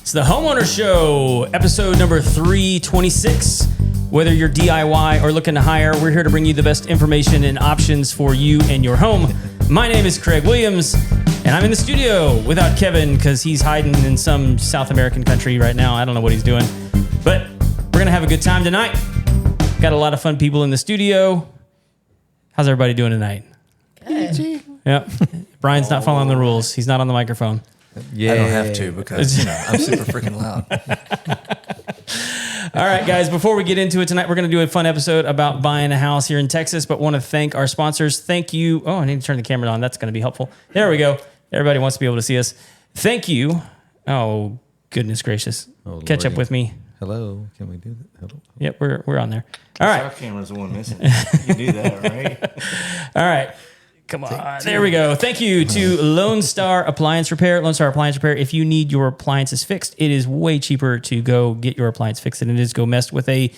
It's the Homeowner Show, episode number 326. Whether you're DIY or looking to hire, we're here to bring you the best information and options for you and your home. My name is Craig Williams, and I'm in the studio without Kevin because he's hiding in some South American country right now. I don't know what he's doing, but we're going to have a good time tonight. Got a lot of fun people in the studio. How's everybody doing tonight? Good. Yep. Brian's not following the rules. He's not on the microphone. Yeah, I don't have to because I'm super freaking loud. All right, guys, before we get into it tonight, we're going to do a fun episode about buying a house here in Texas, but want to thank our sponsors. Thank you. Oh, I need to turn the camera on. That's going to be helpful. There we go. Everybody wants to be able to see us. Thank you. Oh, goodness gracious. Oh, Catch Lordy. up with me. Hello, can we do that? Hello. Yep, we're on there. All right. Our camera's the one missing. You do that, right? All right. Come on. There we go. Thank you to Lone Star Appliance Repair. Lone Star Appliance Repair. If you need your appliances fixed, it is way cheaper to go get your appliance fixed than it is to go mess with a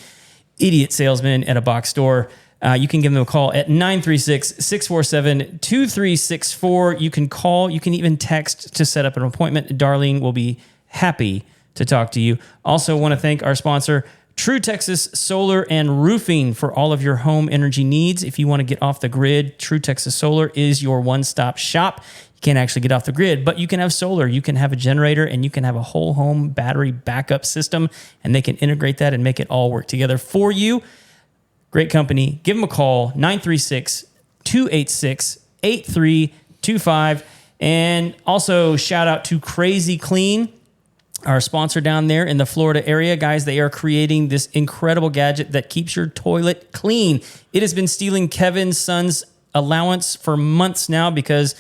idiot salesman at a box store. You can give them a call at 936-647-2364. You can call. You can even text to set up an appointment. Darlene will be happy to talk to you. Also want to thank our sponsor, True Texas Solar and Roofing, for all of your home energy needs. If you want to get off the grid, True Texas Solar is your one-stop shop. You can't actually get off the grid, but you can have solar. You can have a generator, and you can have a whole home battery backup system, and they can integrate that and make it all work together for you. Great company. Give them a call, 936-286-8325. And also shout out to Crazy Clean, our sponsor down there in the Florida area. Guys, they are creating this incredible gadget that keeps your toilet clean. It has been stealing Kevin's son's allowance for months now because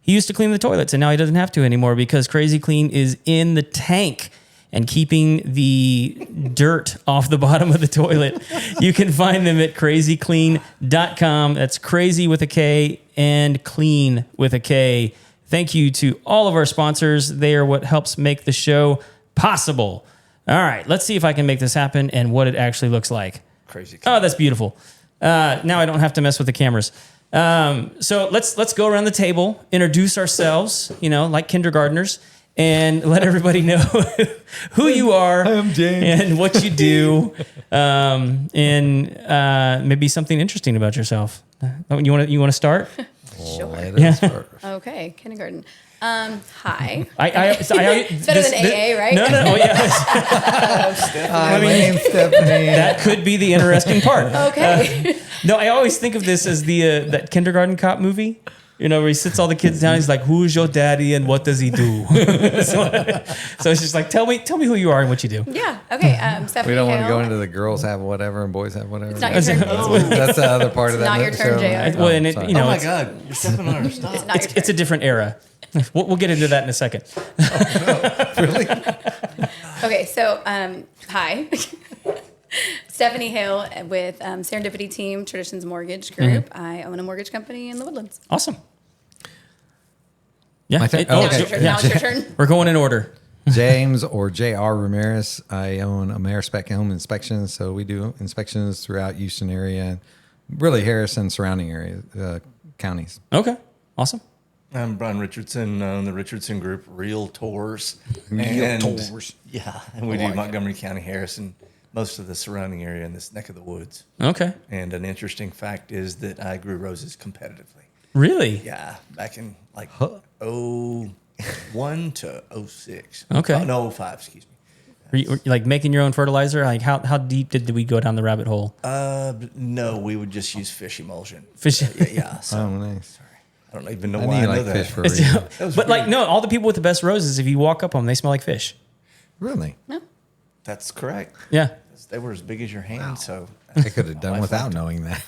he used to clean the toilets and now he doesn't have to anymore because Crazy Clean is in the tank and keeping the dirt off the bottom of the toilet. You can find them at crazyclean.com. That's crazy with a K and clean with a K. Thank you to all of our sponsors. They are what helps make the show possible. All right, let's see if I can make this happen and what it actually looks like. Crazy. Oh, that's beautiful. Now I don't have to mess with the cameras. So let's go around the table, introduce ourselves, like kindergartners, and let everybody know who you are I'm James. and what you do, and maybe something interesting about yourself. You want to start? Sure. Okay, kindergarten. Hi. It's better than AA, right? No. Oh, yeah. Hi, my name's Stephanie. That could be the interesting part. Okay. No, I always think of this as the that kindergarten cop movie. Where he sits all the kids down. He's like, "Who's your daddy and what does he do?" so it's just like, tell me who you are and what you do. Yeah. Okay. Stephanie We don't want to Hale. go into the girls have whatever and boys have whatever. It's not your turn. That's the other part of It's that. not your turn, show. JR. Well, and sorry. Oh my it's, God, you're stepping on our stuff. It's not your turn. it's a different era. We'll get into that in a second. Really? Okay. So, hi. Stephanie Hale with Serendipity Team Traditions Mortgage Group. I own a mortgage company in the Woodlands. Awesome. Yeah. My turn? Now Oh, it's your turn. Now it's your turn. We're going in order. James or J.R. Ramirez. I own a Mayor Spec Home Inspections, so we do inspections throughout Houston area and really Harrison surrounding area counties. Okay. Awesome. I'm Brian Richardson, on the Richardson Group Realtors. Realtors. Yeah, and we do Montgomery County, Harrison, most of the surrounding area in this neck of the woods. Okay. And an interesting fact is that I grew roses competitively. Really? Yeah, back in like 01 to 06. Okay. Oh, no, 05, excuse me. Were you like making your own fertilizer? Like how deep did we go down the rabbit hole? No, we would just use fish emulsion. Fish. Yeah. So, Oh, nice. I don't even know I why I need know like that. fish for a reason. But like, no, all the people with the best roses, if you walk up on them, they smell like fish. Really? No. That's correct. Yeah. They were as big as your hand, so I could have done Life without fact. knowing that.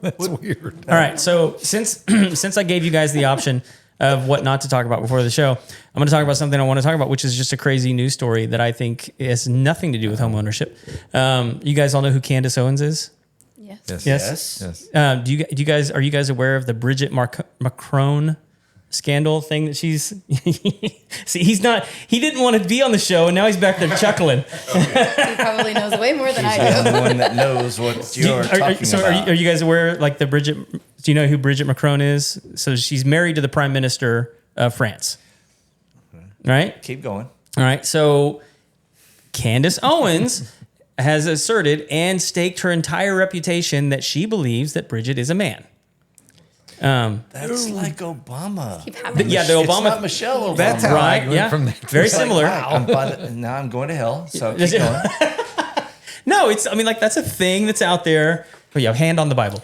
That's weird. All right. So since I gave you guys the option of what not to talk about before the show, I'm going to talk about something I want to talk about, which is just a crazy news story that I think has nothing to do with home ownership. You guys all know who Candace Owens is? Yes. Yes. Do you guys are you guys aware of the Bridget Macron scandal thing that she's see he didn't want to be on the show and now he's back there chuckling. He probably knows way more than I the do. only one that knows what you're talking about. Are you guys aware like the Bridget? Do you know who Bridget Macron is? So she's married to the Prime Minister of France. Right? Keep going. All right. So Candace Owens has asserted and staked her entire reputation that she believes that Bridget is a man. That's like Obama. Keep happening. Yeah, the It's Obama. not Michelle Obama. That's how Right, I went yeah. from there. Very It's like, similar. wow, now I'm going to hell. So keep going. No, I mean, like, that's a thing that's out there. Oh, yeah, hand on the Bible.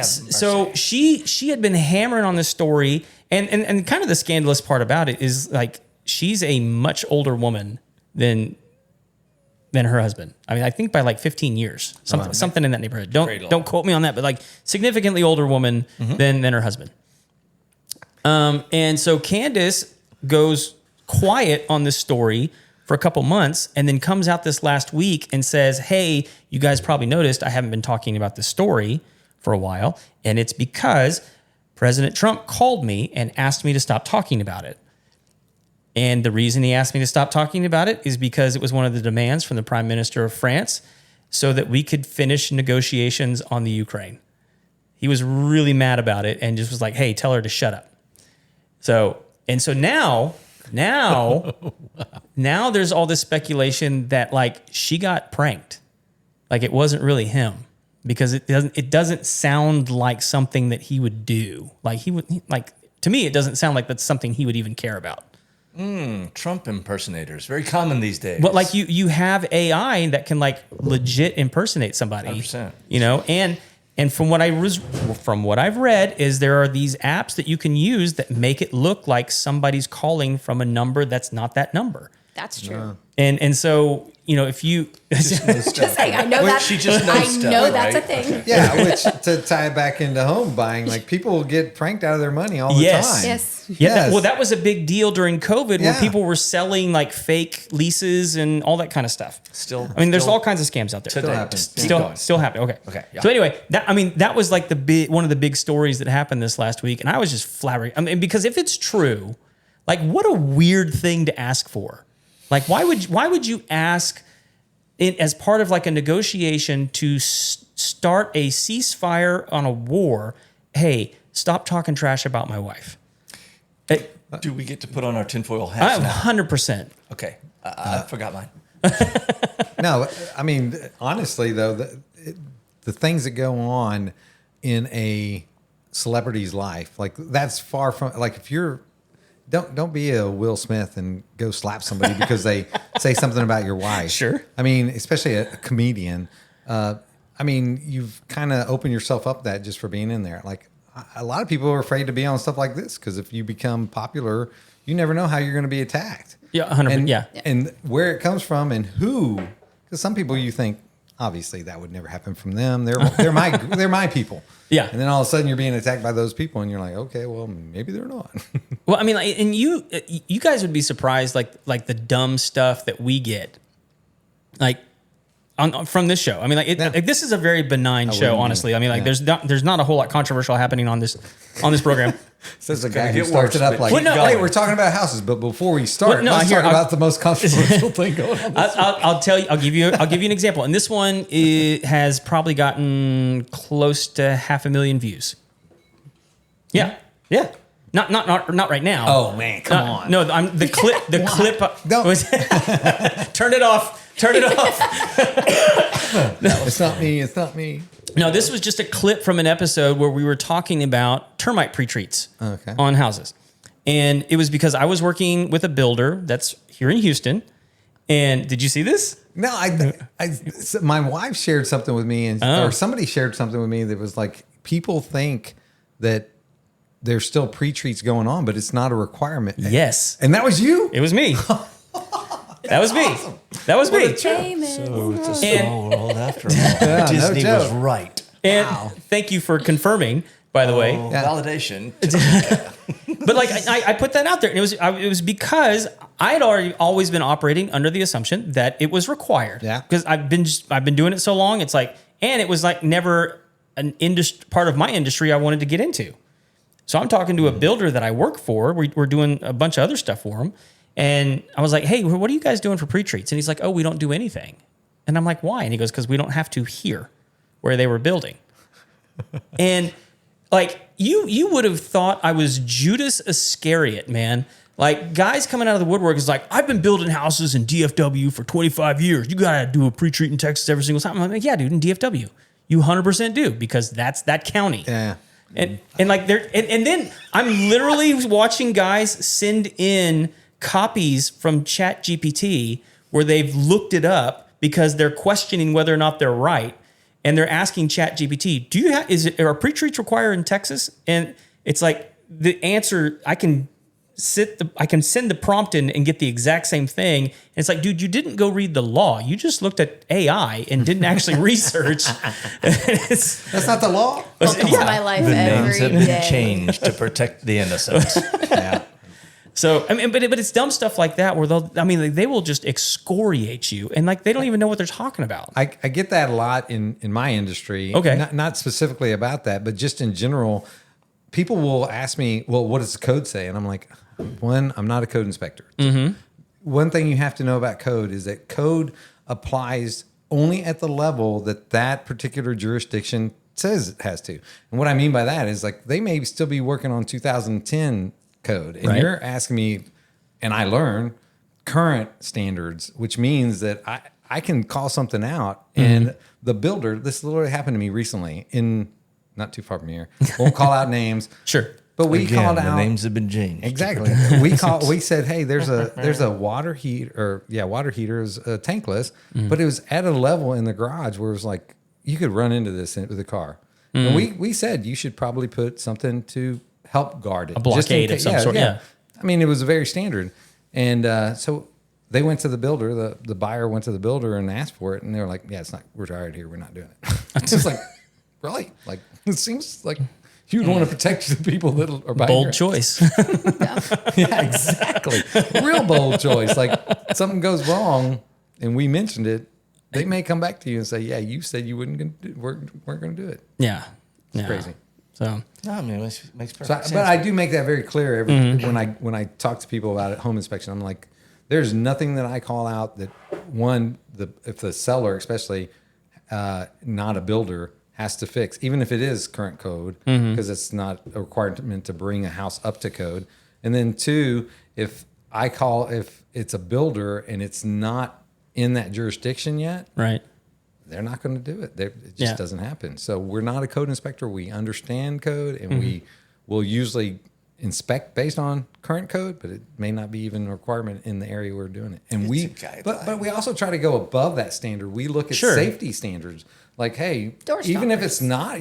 So she had been hammering on this story, and kind of the scandalous part about it is, like, she's a much older woman than her husband. I mean, I think by like 15 years, something in that neighborhood. Don't quote me on that, but like significantly older woman than her husband. And so Candace goes quiet on this story for a couple months, and then comes out this last week and says, hey, you guys probably noticed I haven't been talking about this story for a while, and it's because President Trump called me and asked me to stop talking about it. And the reason he asked me to stop talking about it is because it was one of the demands from the Prime Minister of France so that we could finish negotiations on the Ukraine. He was really mad about it and just was like, hey, tell her to shut up. So now there's all this speculation that, like, she got pranked. Like, it wasn't really him, because it doesn't sound like something that he would do. Like, to me, it doesn't sound like that's something he would even care about. Trump impersonators, very common these days. But like you have AI that can like legit impersonate somebody. 100%. You know, and from what I've read is there are these apps that you can use that make it look like somebody's calling from a number that's not that number. That's true. And so, you know, if you Just saying, I know that. she just knows I stuff, know that's a right? thing. Yeah, which to tie it back into home buying, like people get pranked out of their money all the Yes. time. Yes. Yeah, well, that was a big deal during COVID where Yeah. people were selling like fake leases and all that kind of stuff. Still, I mean, there's all kinds of scams out there. today. happens. Keep going. Still happening. Okay. Okay, yeah. So anyway, that was like one of the big stories that happened this last week, and I was just flabbergasted. I mean, because if it's true, like, what a weird thing to ask for. Like, why would you ask it as part of like a negotiation to start a ceasefire on a war? Hey, stop talking trash about my wife. Do we get to put on our tinfoil hats now? 100%. Okay, I forgot mine. No, I mean, honestly, though, the things that go on in a celebrity's life, like, that's far from, like, if you're, don't be a Will Smith and go slap somebody because they say something about your wife. Sure. I mean, especially a comedian. I mean, you've kind of opened yourself up that just for being in there. Like, a lot of people are afraid to be on stuff like this because if you become popular, you never know how you're going to be attacked. Yeah, 100%. And, yeah. and where it comes from and who, because some people you think obviously that would never happen from them. They're my people. Yeah. And then all of a sudden you're being attacked by those people, and you're like, okay, well, maybe they're not. Well, I mean, like, and you guys would be surprised, like the dumb stuff that we get, like from this show. I mean, like this is a very benign show, honestly. I mean, like there's not a whole lot controversial happening on this program. Says the gonna guy who get starts worse, it up but like, keep hey, going. we're talking about houses, but before we start, Well, no, let's here, talk about the most controversial thing going on. I'll tell you. I'll give you an example. And this one has probably gotten close to 500,000 views. Yeah. Not right now. Oh man, come on. No, I'm the clip. The clip. Don't. Turn it off. It's not me. No, this was just a clip from an episode where we were talking about termite pre-treats on houses. And it was because I was working with a builder that's here in Houston. And did you see this? No, so my wife shared something with me, or somebody shared something with me that was like, people think that there's still pre-treats going on, but it's not a requirement. Yes. And that was you? It was me. That was me. That was me. Famous. So it's a And- small world after all. Disney no was joke. right. And thank you for confirming, by the way. Oh, Yeah. validation. But like I put that out there, and it was because I'd always been operating under the assumption that it was required. Yeah. Because I've been doing it so long. It's like, and it was like never an part of my industry I wanted to get into. So I'm talking to a builder that I work for. We're doing a bunch of other stuff for him, and I was like, hey, what are you guys doing for pre-treats? And he's like, oh, we don't do anything. And I'm like, why? And he goes, because we don't have to here where they were building. And like you would have thought I was Judas Iscariot, man. Like guys coming out of the woodwork is like, I've been building houses in DFW for 25 years. You got to do a pre-treat in Texas every single time. I'm like, yeah, dude, in DFW. You 100% do because that's that county. Yeah. And like and then I'm literally watching guys send in copies from ChatGPT where they've looked it up because they're questioning whether or not they're right. And they're asking ChatGPT, are pre-treats required in Texas? And it's like the answer, I can send the prompt in and get the exact same thing. And it's like, dude, you didn't go read the law. You just looked at AI and didn't actually research. That's not the law. Welcome to my life The names every have been day. changed to protect the innocent. Yeah. So, I mean, but it's dumb stuff like that where they will just excoriate you and like they don't even know what they're talking about. I get that a lot in my industry. Okay. Not specifically about that, but just in general, people will ask me, well, what does the code say? And I'm like, one, I'm not a code inspector. Mm-hmm. One thing you have to know about code is that code applies only at the level that particular jurisdiction says it has to. And what I mean by that is like they may still be working on 2010 code. And Right. you're asking me, and I learn current standards, which means that I can call something out and the builder, this literally happened to me recently in not too far from here. Won't call out names. Sure. But we Again, called the out names have been changed. exactly. We said, hey, there's a water heater is tankless, but it was at a level in the garage where it was like you could run into this with a car. And we said you should probably put something to help guard it. A blockade of some sort. Yeah. I mean, it was very standard. And so they went to the builder, the buyer went to the builder and asked for it. And they were like, yeah, we're tired here. We're not doing it. It's like, really? Like, it seems like you'd want to protect the people that are buying Bold your- choice. Yeah, exactly. Real bold choice. Like something goes wrong and we mentioned it, they may come back to you and say, yeah, you said you weren't going to do it. Yeah. It's crazy. So, No, I mean, it makes perfect So, sense. but I do make that very clear when I talk to people about it, home inspection. I'm like, there's nothing that I call out that if the seller, especially not a builder, has to fix, even if it is current code, because it's not a requirement to bring a house up to code. And then two, if it's a builder and it's not in that jurisdiction yet, right. they're not going to do it. It just doesn't happen. So we're not a code inspector. We understand code, and we will usually inspect based on current code, but it may not be even a requirement in the area we're doing it. And but we also try to go above that standard. We look at safety standards. Like, hey, even if it's not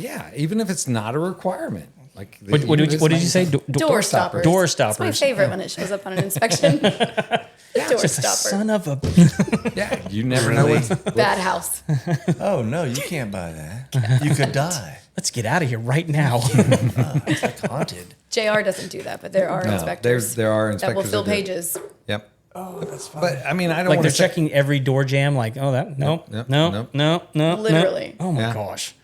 a requirement. Like, What did you say? Door stoppers. Door It's my stoppers. favorite when it shows up on an inspection. Door stopper. Son of a. Yeah, you never know what's Bad house. Oh, no, you can't buy that. You could die. Let's get out of here right now. It's like haunted. JR doesn't do that, but there are inspectors. there are that inspectors will fill that do it. pages. Yep. Oh, that's fine. But I mean, I don't Like want they're to say, checking every door jam. Like, oh, that no. Literally. Oh my Yeah. gosh.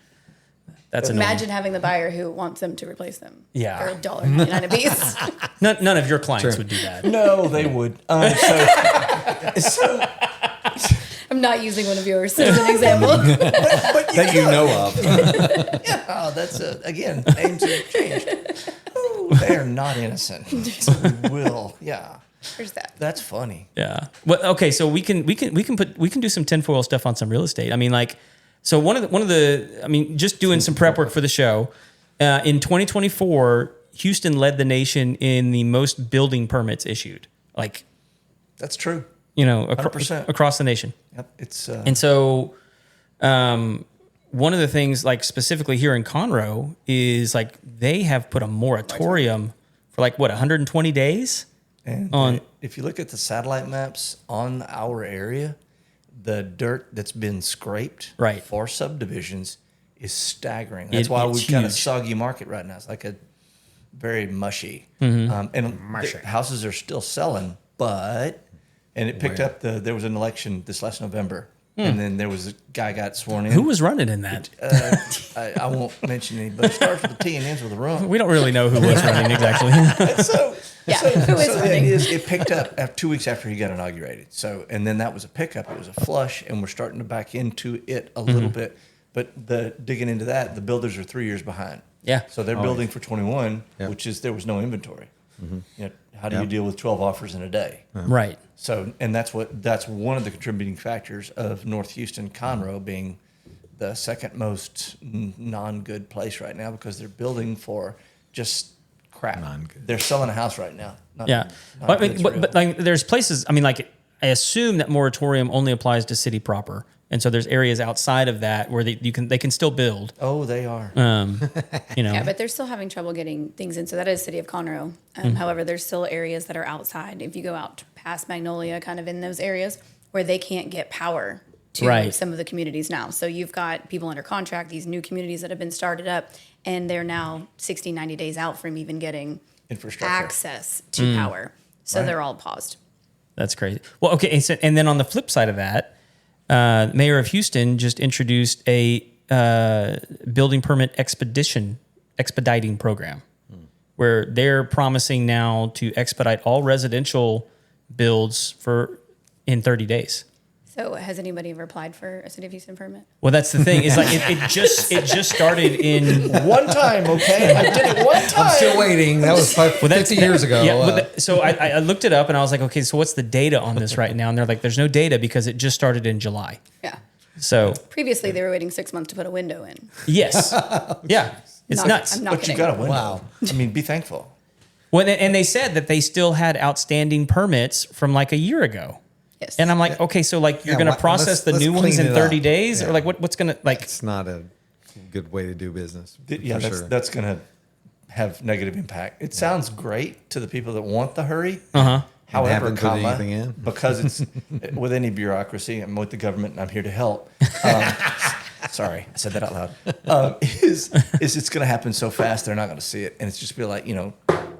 That's annoying. Imagine having the buyer who wants them to replace them. Yeah. For $1.99 a piece. None of your clients True. would do that. No, they would. So I'm not using one of yours as an example. that you know of. yeah, that's again, names have changed. Ooh, they are not innocent. So we will, yeah. There's that. That's funny. Yeah. Well, okay. So we can do some tinfoil stuff on some real estate. I mean, like, so one of the I mean, just doing some prep work for the show. In 2024, Houston led the nation in the most building permits issued. Like, That's true. you know, 100%. across the nation. Yep. It's And so, one of the things, like specifically here in Conroe, is like they have put a moratorium for like what 120 days. and if you look at the satellite maps on our area, the dirt that's been scraped Right. for subdivisions is staggering. That's why it's we've got a huge. soggy market right now. It's like a very mushy. Mm-hmm. And the houses are still selling, but it picked up there was an election this last November. And then there was a guy got sworn in. Who was running in that? I won't mention anybody. It starts with a T and ends with a rump. We don't really know who was running exactly. So Who is the running? thing is, it picked up 2 weeks after he got inaugurated. So, and then that was a pickup. It was a flush, and we're starting to back into it a little bit. But digging into that, the builders are 3 years behind. Yeah. So they're building for 21, which is there was no inventory. How do you deal with 12 offers in a day? Right. So, and that's one of the contributing factors of North Houston, Conroe being the second most non-good place right now because they're building for just crap. Non-good. They're selling a house right now. Yeah. But like there's places, I mean, like I assume that moratorium only applies to city proper. And so there's areas outside of that where they can still build. Oh, they are. Yeah, but they're still having trouble getting things in. So that is City of Conroe. However, there's still areas that are outside. If you go out past Magnolia, kind of in those areas where they can't get power to some of the communities now. So you've got people under contract, these new communities that have been started up, and they're now 60, 90 days out from even getting infrastructure access to power. So they're all paused. That's crazy. Well, okay. And then on the flip side of that, Mayor of Houston just introduced a building permit expediting program where they're promising now to expedite all residential builds in 30 days. So has anybody ever applied for a City of Houston permit? Well, that's the thing. Is like it just started in one time. Okay, I did it one time. I'm still waiting. That was 50 years ago. Yeah, so I looked it up and I was like, okay, so what's the data on this right now? And they're like, there's no data because it just started in July. Yeah. So previously they were waiting 6 months to put a window in. Yes. Yeah. It's nuts. I'm not But kidding. you got a window. Wow. I mean, be thankful. Well, and they said that they still had outstanding permits from like a year ago. Yes. And I'm like, okay, so like you're going to process the let's new ones clean in it 30 up. days Yeah. or like what's going to like, It's not a good way to do business. Yeah, for sure. that's going to have negative impact. It sounds great to the people that want the hurry. However, haven't put anything in. because it's with any bureaucracy, I'm with the government and I'm here to help. Sorry, I said that out loud. Is it's going to happen so fast they're not going to see it, and it's just be like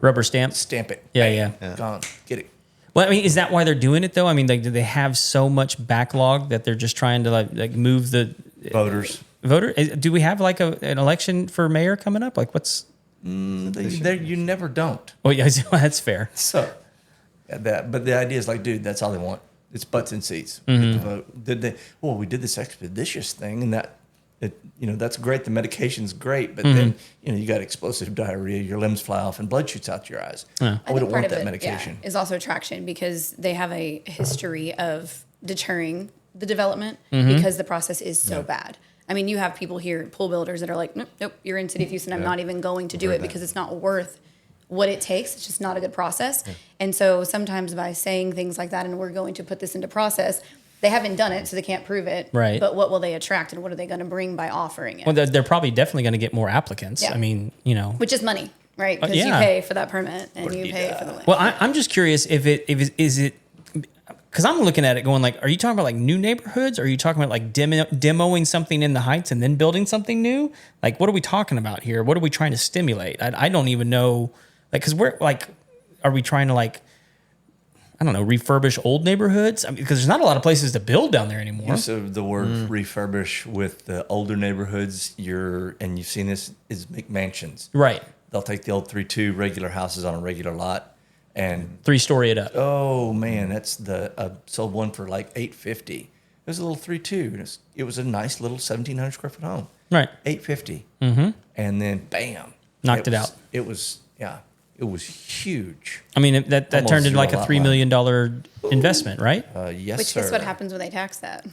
rubber stamps? stamp it. Yeah. Gone. Get it. Well, I mean, is that why they're doing it though? I mean, like, do they have so much backlog that they're just trying to like move the Voters. voter? Do we have like an election for mayor coming up? Like what's? You never don't. Oh yeah, that's fair. So but the idea is like, dude, that's all they want. It's butts and seats. Get the vote. Did they? Well, we did this expeditious thing, and that's great. The medication's great, but then you got explosive diarrhea, your limbs fly off, and blood shoots out your eyes. Yeah. I wouldn't want that medication. Is also traction because they have a history of deterring the development because the process is so bad. I mean, you have people here, pool builders, that are like, nope, you're in City of Houston. I'm not even going to do it because it's not worth what it takes. It's just not a good process. Yeah. And so sometimes by saying things like that, and we're going to put this into process, they haven't done it, so they can't prove it. Right. But what will they attract, and what are they going to bring by offering it? Well, they're probably definitely going to get more applicants. Yeah. I mean, which is money, right? Because you pay for that permit and you pay for the land. Well, I'm just curious if it is it because I'm looking at it going like, are you talking about like new neighborhoods? Or are you talking about like demoing something in the Heights and then building something new? Like, what are we talking about here? What are we trying to stimulate? I don't even know. Like, because we're like, are we trying to like, I don't know, refurbish old neighborhoods? I mean, because there's not a lot of places to build down there anymore. Use of the word refurbish with the older neighborhoods, and you've seen this, is McMansions. Right. They'll take the old 3-2 regular houses on a regular lot and 3-story it up. oh man, that's sold one for like $850. It was a little 3-2. And it was a nice little 1,700 square foot home. Right. $850. Mm-hmm. And then bam, Knocked it out. It was huge. I mean, that Almost turned into like a zero lot $3 million investment, right? Yes, Which sir. is what happens when they tax that.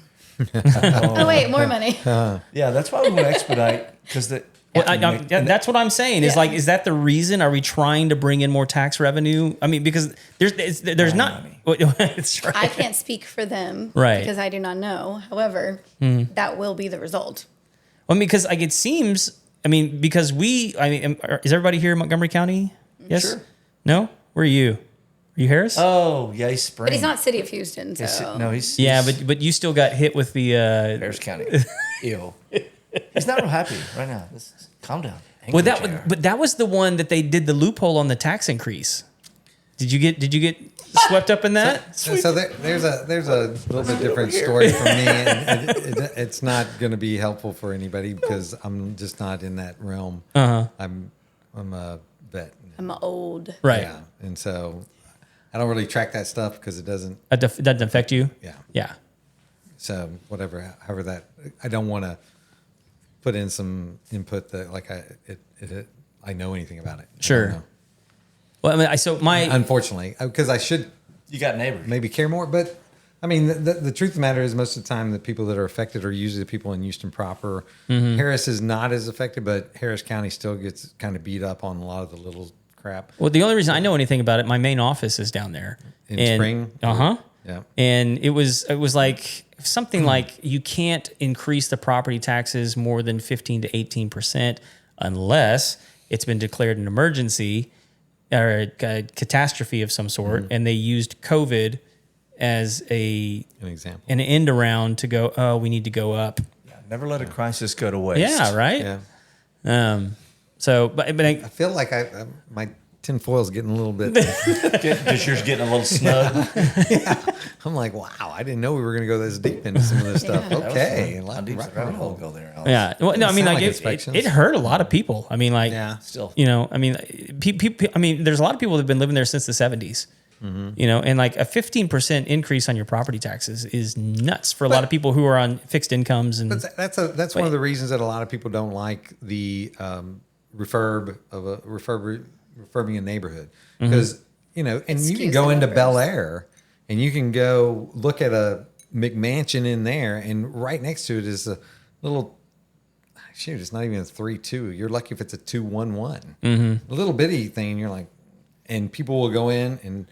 Oh wait, more money. Yeah, that's why we want to expedite because That's what I'm saying. Is Yeah. like, is that the reason? Are we trying to bring in more tax revenue? I mean, because there's not. It's right. I can't speak for them, Right. Because I do not know. However, that will be the result. Well, because like it seems. I mean, because is everybody here in Montgomery County? Yes. Sure. No. Where are you? Are you Harris? Oh, Yikes Spring. But he's not City of Houston, so He's yeah, but you still got hit with the. Harris County. Ew. He's not real happy right now. Calm down. Well, that was the one that they did the loophole on the tax increase. Did you get swept up in that? So there's a little bit different story for me, and it's not going to be helpful for anybody because I'm just not in that realm. I'm a vet. I'm old. Right. Yeah, and so I don't really track that stuff because it doesn't. It doesn't affect you. Yeah. Yeah. So however that, I don't want to put in some input that like I know anything about it. Sure. Well, I mean, so my Unfortunately, because I should You got neighbors. maybe care more, but I mean, the truth of the matter is most of the time the people that are affected are usually the people in Houston proper. Harris is not as affected, but Harris County still gets kind of beat up on a lot of the little crap. well, the only reason I know anything about it, my main office is down there In Spring? Yeah. And it was like something like you can't increase the property taxes more than 15 to 18% unless it's been declared an emergency or a catastrophe of some sort, and they used COVID as An example. an end around to go, oh, we need to go up. Never let a crisis go to waste. Yeah, right. Yeah. So, but I feel like my tinfoil's getting a little bit. Just yours getting a little snug. I'm like, wow, I didn't know we were going to go this deep into some of this stuff. Okay. How deep's the rabbit hole go there, Alex? yeah, well, no, I mean, sound like like inspections. it hurt a lot of people. I mean, like, Yeah. Still. you know, I mean, I mean, there's a lot of people that have been living there since the 70s. You know, and like a 15% increase on your property taxes is nuts for a lot of people who are on fixed incomes. And But that's one of the reasons that a lot of people don't like the refurbing a neighborhood because you know, and you can Excuse go the into numbers. Bel Air and you can go look at a McMansion in there, and right next to it is a little. Shoot, it's not even a 3-2. You're lucky if it's a 2-1-1. A little bitty thing, and you're like, and people will go in and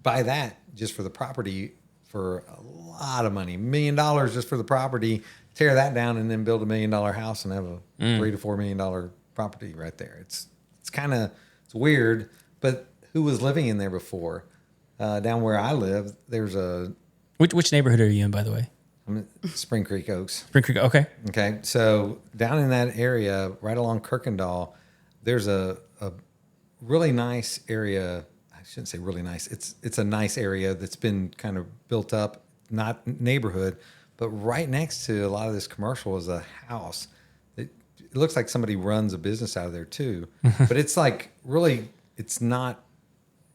buy that just for the property for a lot of money, $1 million just for the property, tear that down and then build $1 million house and have a $3 to $4 million property right there. It's kind of, it's weird, but who was living in there before? Down where I live, there's a which neighborhood are you in, by the way? I'm in Spring Creek Oaks. Spring Creek. Okay. Okay, so down in that area, right along Kirkendall, there's a really nice area. I shouldn't say really nice. It's a nice area that's been kind of built up, not neighborhood, but right next to a lot of this commercial is a house. It looks like somebody runs a business out of there too, but it's like really, it's not.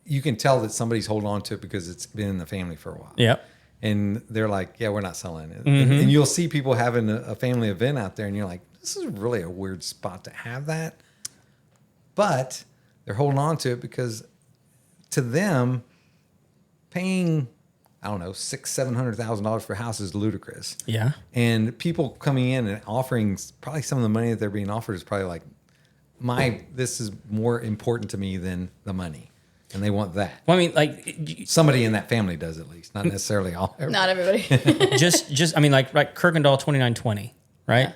You can tell that somebody's holding on to it because it's been in the family for a while. Yep. And they're like, yeah, we're not selling it. And you'll see people having a family event out there, and you're like, this is really a weird spot to have that. But they're holding on to it because to them, paying, I don't know, $600,000-$700,000 for a house is ludicrous. Yeah. And people coming in and offering probably some of the money that they're being offered is probably like, this is more important to me than the money. And they want that. Well, I mean, like Somebody in that family does at least, not necessarily all. Not everybody. just I mean, like Kirkendall 2920, right?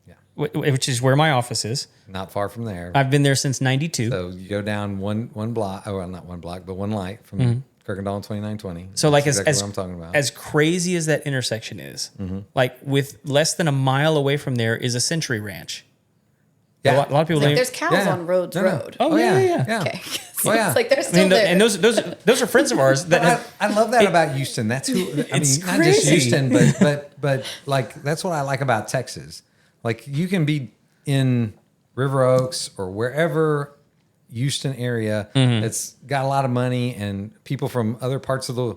Yeah. Which is where my office is. Not far from there. I've been there since '92. So you go down one block. Oh, well, not one block, but one light from Kirkendall and 2920. So like That's as exactly what I'm talking about. as crazy as that intersection is, like with less than a mile away from there is a Century Ranch. Yeah. A lot of people. Like, there's cows Yeah. on Rhodes No, no. Road. Oh, yeah. Okay. So Oh, yeah. it's like they're I still mean, there. and those are friends of ours that. I love that about Houston. That's who. I mean, It's not just crazy. Houston, but like that's what I like about Texas. Like you can be in River Oaks or wherever Houston area that's got a lot of money and people from other parts of the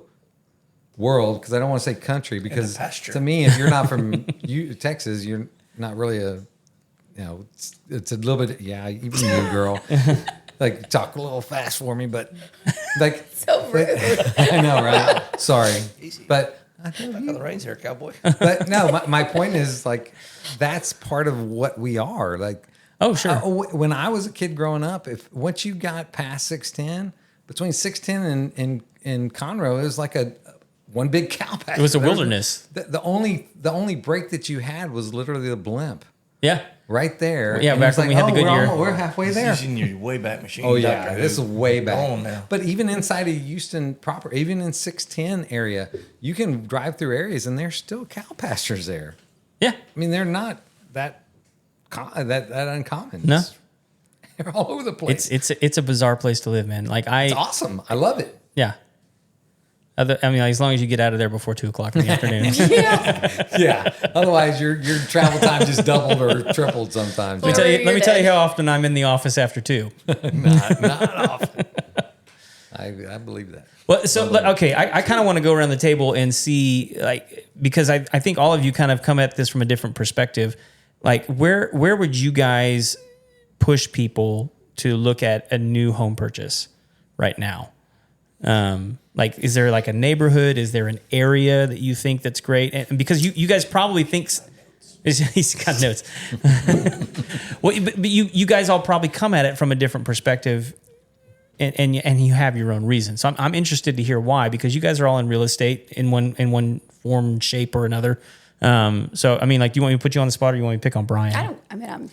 world. Because I don't want to say country because pasture. to me, if you're not from Texas, you're not really a. You know, it's a little bit. Yeah, even you, girl. Like talk a little fast for me, but like So rude. I know, right? Sorry, Easy. but Back on the reins here, cowboy. no. My point is like that's part of what we are. Like, Oh, sure. when I was a kid growing up, if once you got past 610, between 610 and Conroe, it was like a one big cow pasture. It was a There wilderness. The only break that you had was literally the blimp Yeah. right there. Yeah, And back it's when we had the Goodyear. we're halfway there. Using your Wayback Machine. Oh yeah, this is way back. On now. But even inside of Houston proper, even in 610 area, you can drive through areas and there's still cow pastures there. Yeah. I mean, they're not that that uncommon. No. They're all over the place. It's a bizarre place to live, man. Like It's awesome. I love it. yeah. I mean, like, as long as you get out of there before 2:00 in the afternoon. Yeah. Otherwise, your travel time just doubled or tripled sometimes. Let me tell you how often I'm in the office after 2. Not often. I believe that. Well, so okay, I kind of want to go around the table and see, like, because I think all of you kind of come at this from a different perspective. Like, where would you guys push people to look at a new home purchase? right now? Like, is there like a neighborhood? Is there an area that you think that's great? And because you guys probably think he's got notes. Well, but you guys all probably come at it from a different perspective, and you have your own reasons. So I'm interested to hear why, because you guys are all in real estate in one form, shape, or another. So I mean, like, do you want me to put you on the spot, or you want me to pick on Brian?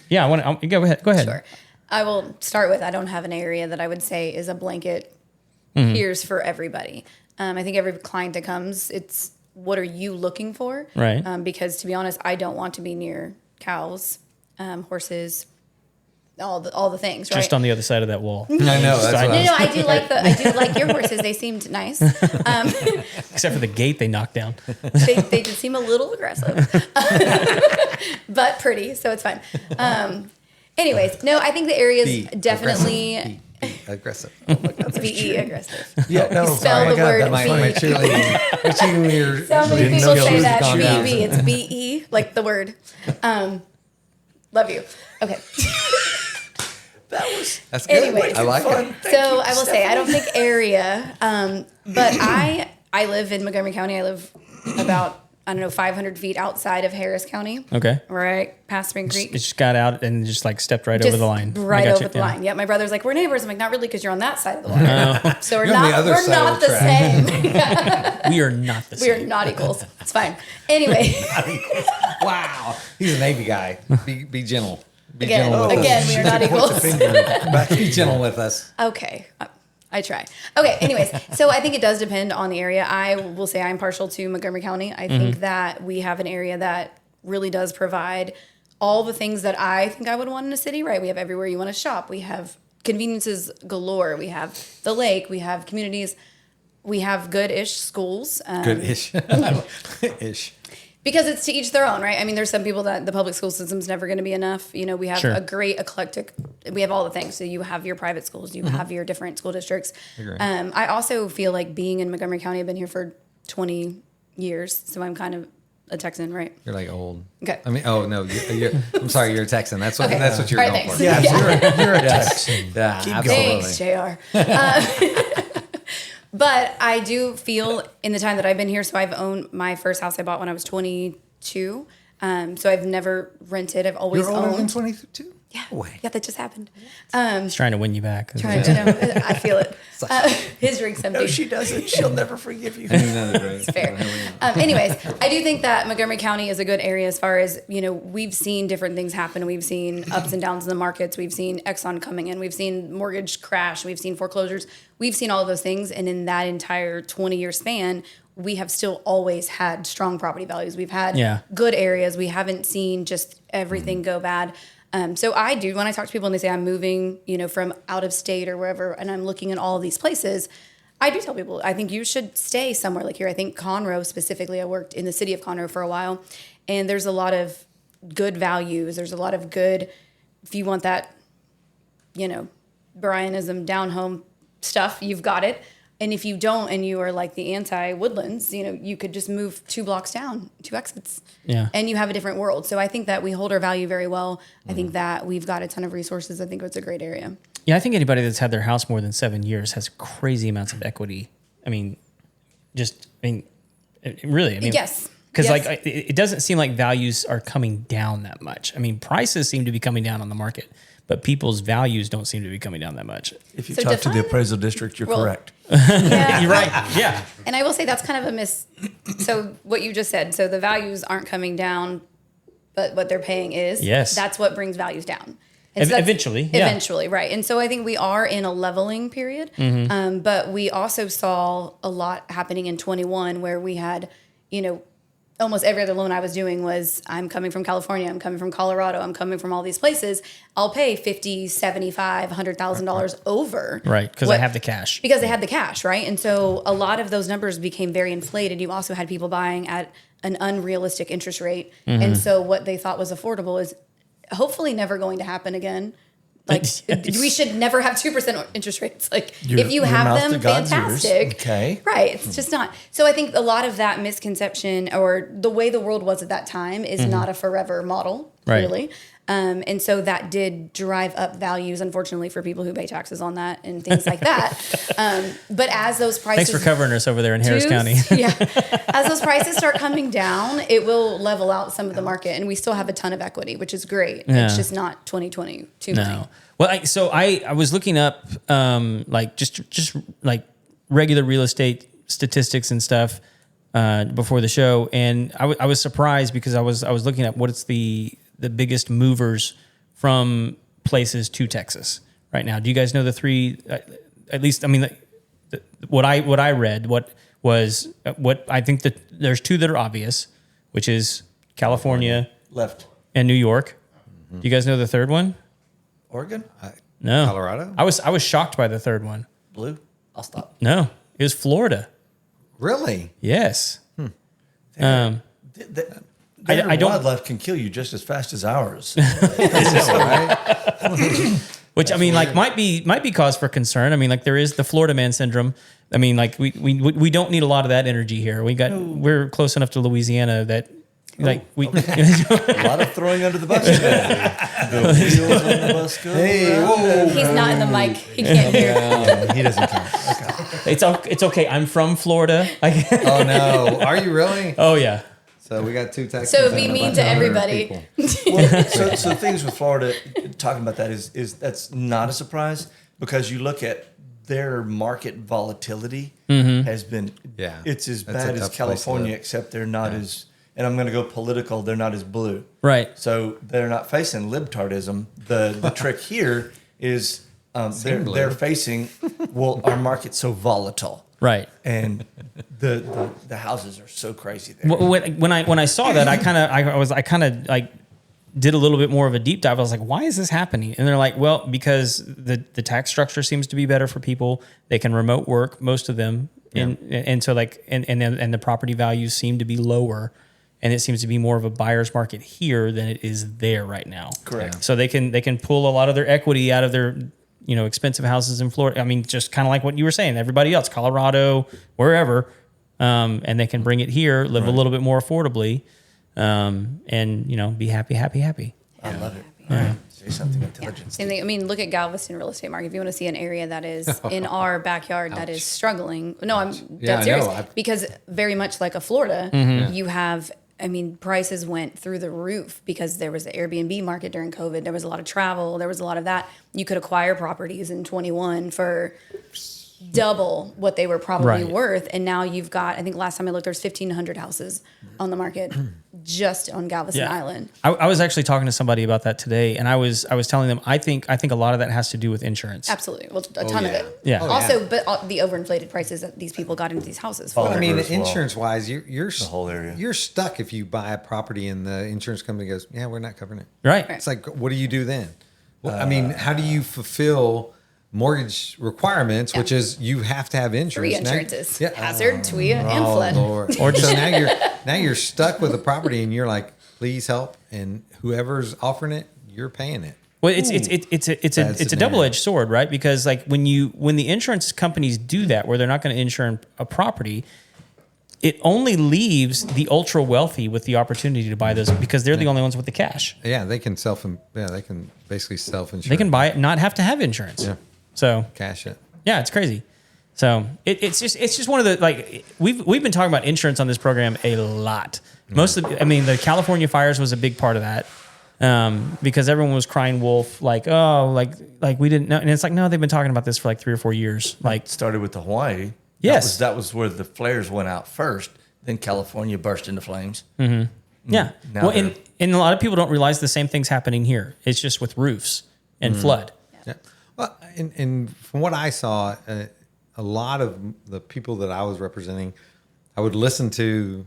Yeah, go ahead. Go ahead. Sure. I will start with, I don't have an area that I would say is a blanket. Here's for everybody. I think every client that comes, it's what are you looking for? Right. Because to be honest, I don't want to be near cows, horses, all the things. Right. Just on the other side of that wall. I know. That's what No, I do like your horses. They seemed nice. Except for the gate they knocked down. They did seem a little aggressive, but pretty, so it's fine. Anyways, no, I think the area is definitely aggressive. VE aggressive. Yeah, no, Spell the word My V. cheerleader. So many Didn't people know say she that was calm down. BE. It's BE, like the word. Love you. Okay. That's good. Anyways. I like Fun. it. Thank So you, I will say I don't think area, but I live in Montgomery County. I live about 500 feet outside of Harris County. Okay. Right past Spring Creek. It just got out and just like stepped right Just over the line. Right I got over you. the Yeah. line. Yeah, my brother's like, we're neighbors. I'm like, not really, because you're on that side of the line. So we're You're on the not. other We're side not of the the same. We are not the We are same. not equals. It's fine. Anyway, Wow. He's a Navy guy. Be gentle. Be again, gentle with us. we are not equals. Be gentle with us. Okay. I try. Okay. Anyways, so I think it does depend on the area. I will say I'm partial to Montgomery County. I think that we have an area that really does provide all the things that I think I would want in a city, right? We have everywhere you want to shop. We have conveniences galore. We have the lake. We have communities. We have good-ish schools. Good-ish. Ish. Because it's to each their own, right? I mean, there's some people that the public school system's never going to be enough. You know, we have Sure. a great eclectic, we have all the things. So you have your private schools, you have your different school districts. Agree. I also feel like being in Montgomery County, I've been here for 20 years. So I'm kind of a Texan, right? You're like old. Okay. I mean, oh no, I'm sorry, you're a Texan. That's what Okay. that's what you're All right, going thanks. for. You're a Texan. Yeah, Thanks, absolutely. JR. But I do feel in the time that I've been here, so I've owned my first house I bought when I was 22. So I've never rented. I've always You're older owned. than 22? Yeah. Way. Yeah, that just happened. He's trying to win you back. I feel it. His drink's empty. No, she doesn't. She'll never forgive you. Fair. Anyways, I do think that Montgomery County is a good area as far as, we've seen different things happen. We've seen ups and downs in the markets. We've seen Exxon coming in. We've seen mortgage crash. We've seen foreclosures. We've seen all of those things. And in that entire 20-year span, we have still always had strong property values. We've had good areas. We haven't seen just everything go bad. So I do, when I talk to people and they say I'm moving, from out of state or wherever, and I'm looking at all of these places, I do tell people, I think you should stay somewhere like here. I think Conroe specifically, I worked in the city of Conroe for a while, and there's a lot of good values. There's a lot of good, if you want that, Brianism down home stuff, you've got it. And if you don't, and you are like the anti-Woodlands, you could just move 2 blocks down, 2 exits. Yeah. And you have a different world. So I think that we hold our value very well. I think that we've got a ton of resources. I think it's a great area. Yeah, I think anybody that's had their house more than 7 years has crazy amounts of equity. Really, Yes. Because Yes. it doesn't seem like values are coming down that much. Prices seem to be coming down on the market, but people's values don't seem to be coming down that much. If you So talk to the define- appraisal district, you're Well- correct. Yeah. You're right. Yeah. And I will say that's kind of a so what you just said, so the values aren't coming down, but what they're paying is. Yes. That's what brings values down. And so that's- Eventually, yeah. Eventually, right. And so I think we are in a leveling period. But we also saw a lot happening in 21 where we had, almost every other loan I was doing was, I'm coming from California, I'm coming from Colorado, I'm coming from all these places. I'll pay $50,000, $75,000, $100,000 over. Right, because I have the cash. Because they had the cash, right? And so a lot of those numbers became very inflated. You also had people buying at an unrealistic interest rate. And so what they thought was affordable is hopefully never going to happen again. Like, Yes. we should never have 2% interest rates. Like, Your- if you your have mouth them, to God's ears. fantastic. Okay. Right. It's just not. So I think a lot of that misconception or the way the world was at that time is not a forever model, Right. really. And so that did drive up values, unfortunately, for people who pay taxes on that and things like that. But as those prices... Thanks for covering us over there in Harris County. Yeah. As those prices start coming down, it will level out some of the market. And we still have a ton of equity, which is great. Yeah. It's just not 2022 money. No. Well, I was looking up like just like regular real estate statistics and stuff before the show, and I was surprised because I was looking at what's the biggest movers from places to Texas right now. Do you guys know the three? At least, I mean, what I read, what I think that there's two that are obvious, which is California Left. and New York. Do you guys know the third one? Oregon? No. Colorado? I was shocked by the third one. Blue? I'll stop. No, it was Florida. Really? Yes. Their I don't- wildlife can kill you just as fast as ours. Which I mean, like might be cause for concern. I mean, like there is the Florida man syndrome. I mean, like we don't need a lot of that energy here. We're close enough to Louisiana that like we. A lot of throwing under the bus. The wheels on the bus go. Hey, whoa. He's not in the mic. He can't hear. He doesn't count. It's okay. I'm from Florida. Oh, no. Are you really? Oh yeah. So we got 2 Texans. So be and a mean bunch to of other everybody. people. Well, so things with Florida, talking about that is that's not a surprise because you look at their market volatility has been Yeah. it's as That's a bad as tough place to California, live. except they're not as, and I'm going to go political, they're not as blue. Right. So they're not facing libtardism. The trick here is Seemingly. they're facing, well, our market's so volatile. Right. And the houses are so crazy there. When I saw that, I kind of like did a little bit more of a deep dive. I was like, why is this happening? And they're like, well, because the tax structure seems to be better for people. They can remote work, most of them, and so like and the property values seem to be lower, and it seems to be more of a buyer's market here than it is there right now. Correct. So they can pull a lot of their equity out of their expensive houses in Florida. I mean, just kind of like what you were saying, everybody else, Colorado, wherever, and they can bring it here, live a little bit more affordably, and be happy. I love it. All right. Say something intelligent. Same thing. I mean, look at Galveston real estate market. If you want to see an area that is in our backyard that is struggling, no, I'm Yeah, dead I serious. know. Because very much like a Florida, you have, I mean, prices went through the roof because there was the Airbnb market during COVID. There was a lot of travel. There was a lot of that. You could acquire properties in 21 for double what they were probably Right. worth. And now you've got, I think last time I looked, there's 1,500 houses on the market just on Galveston Island. I was actually talking to somebody about that today, and I was telling them I think a lot of that has to do with insurance. Absolutely. Well, a ton of yeah. it. Yeah. Oh, Also, yeah. but the overinflated prices that these people got into these houses for. Well, I mean, as well. insurance-wise, you're the whole area. You're stuck if you buy a property and the insurance company goes, "Yeah, we're not covering it." Right. It's like, what do you do then? Well, I mean, how do you fulfill mortgage requirements, which is you have to have insurance? 3 insurances: Yeah. hazard, TWIA, and Oh, flood. Lord. Or so now you're stuck with a property and you're like, please help, and whoever's offering it, you're paying it. Well, it's a double-edged sword, right? Because like when the insurance companies do that, where they're not going to insure a property, it only leaves the ultra wealthy with the opportunity to buy those because they're the only ones with the cash. Yeah, they can basically self-insure. They can buy it, not have to have insurance. Yeah. So cash it. yeah, it's crazy. So it's just one of the, like, we've been talking about insurance on this program a lot. The California fires was a big part of that. Because everyone was crying wolf, like, oh, like we didn't know. And it's like, no, they've been talking about this for like 3 or 4 years. Like, Started with the Hawaii. Yes. That was where the flares went out first. Then California burst into flames. yeah. Now Well, they're- and a lot of people don't realize the same thing's happening here. It's just with roofs and flood. Yeah. Well, and from what I saw, a lot of the people that I was representing, I would listen to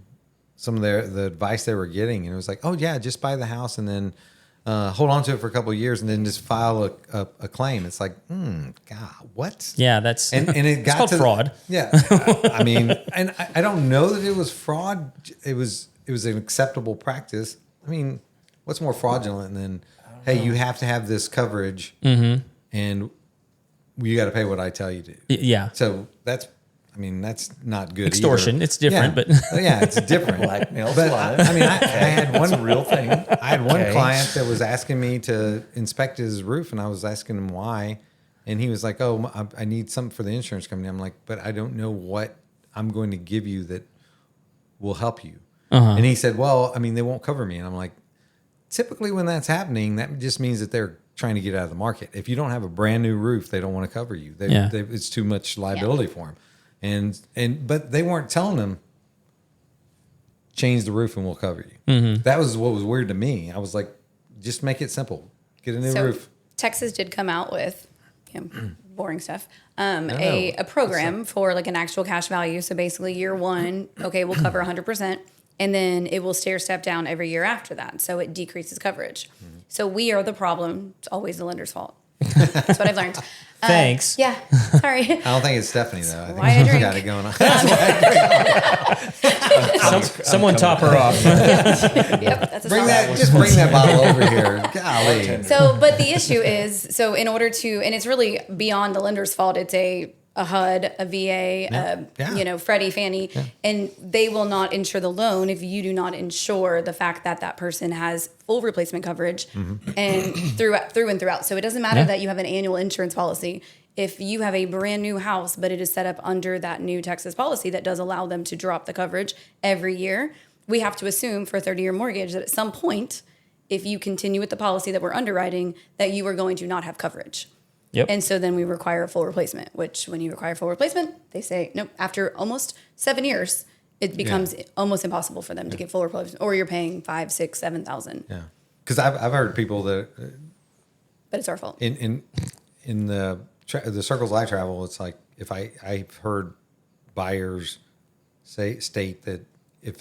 some of the advice they were getting, and it was like, oh yeah, just buy the house and then hold on to it for a couple of years and then just file a claim. It's like, God, what? Yeah, that's And it got called to fraud. Yeah, I mean, and I don't know that it was fraud. It was an acceptable practice. I mean, what's more fraudulent than, hey, you have to have this coverage, and you got to pay what I tell you to. Yeah. So that's, mean, that's not good. Extortion. Either. It's different, yeah. but yeah, it's different. Blackmail's But live. I mean, I had one That's a real thing. I had one Okay. client that was asking me to inspect his roof, and I was asking him why, and he was like, "Oh, I need something for the insurance company." I'm like, "But I don't know what I'm going to give you that will help you." And he said, "Well, I mean, they won't cover me," and I'm like, "Typically, when that's happening, that just means that they're trying to get out of the market. If you don't have a brand new roof, they don't want to cover you. It's too much liability for them." But they weren't telling them, change the roof and we'll cover you. That was what was weird to me. I was like, just make it simple. Get a new roof. Texas did come out with boring stuff. know. A program for like an actual cash value. So basically year one, okay, we'll cover 100%. And then it will stair step down every year after that. So it decreases coverage. So we are the problem. It's always the lender's fault. That's what I've learned. Thanks. Yeah. Sorry. I don't think it's Stephanie though. I think why I she's drink. got it going on. Someone top her off. Yep. That's a solid. Just bring that bottle over here. Golly. So, but the issue is, so in order to, and it's really beyond the lender's fault. It's a HUD, a VA, Yeah. Freddie, Fannie, and they will not insure the loan if you do not insure the fact that that person has full replacement coverage and through and throughout. So it doesn't matter that you have an annual insurance policy. If you have a brand new house, but it is set up under that new Texas policy that does allow them to drop the coverage every year, we have to assume for a 30-year mortgage that at some point, if you continue with the policy that we're underwriting, that you are going to not have coverage. Yep. And so then we require a full replacement, which when you require full replacement, they say, nope, after almost 7 years, it becomes almost impossible for them to get full replacement, or you're paying 5, 6, 7,000. Yeah. Because I've heard people that But it's our fault. in the circles I travel, it's like if I've heard buyers state that if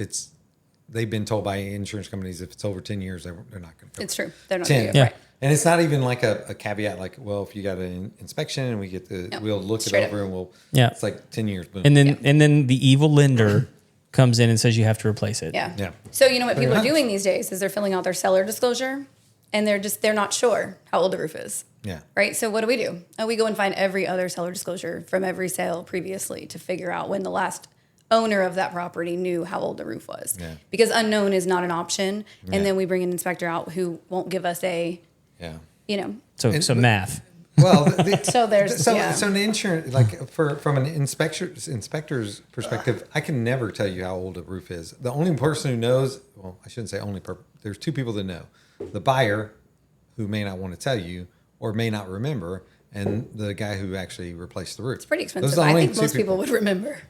they've been told by insurance companies if it's over 10 years they're not going to. It's true. They're not 10. going to Yeah. right. And it's not even like a caveat like, well, if you got an inspection and we get we'll look it Straight over up. and we'll Yeah. it's like 10 years. Boom. And then the evil lender comes in and says you have to replace it. Yeah. Yeah. So you know what people are much. doing these days is they're filling out their seller disclosure, and they're not sure how old the roof is. Yeah. Right. So what do? We go and find every other seller disclosure from every sale previously to figure out when the last owner of that property knew how old the roof was. Yeah. Because unknown is not an option. Yeah. And then we bring an inspector out who won't give us a, Yeah. So math. Well, So there's- so yeah. an insurance like from an inspector's perspective, I can never tell you how old a roof is. The only person who knows, well, I shouldn't say only. There's two people that know: the buyer, who may not want to tell you or may not remember, and the guy who actually replaced the roof. it's pretty Those are expensive. the I only think two most people would remember.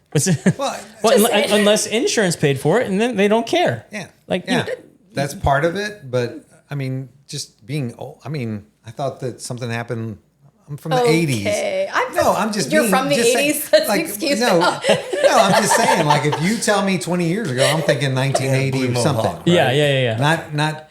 Well, Unless insurance paid for it, and then they don't care. yeah, Like yeah, that's part of it. But I mean, just being old. I mean, I thought that something happened. I'm from the 80s. Okay. I'm just You're being, from the just 80s? saying, That's like, an excuse no, now. no, I'm just saying, like, if you tell me 20 years ago, I'm thinking 1980 Blue or something. Mohawk, Yeah. Not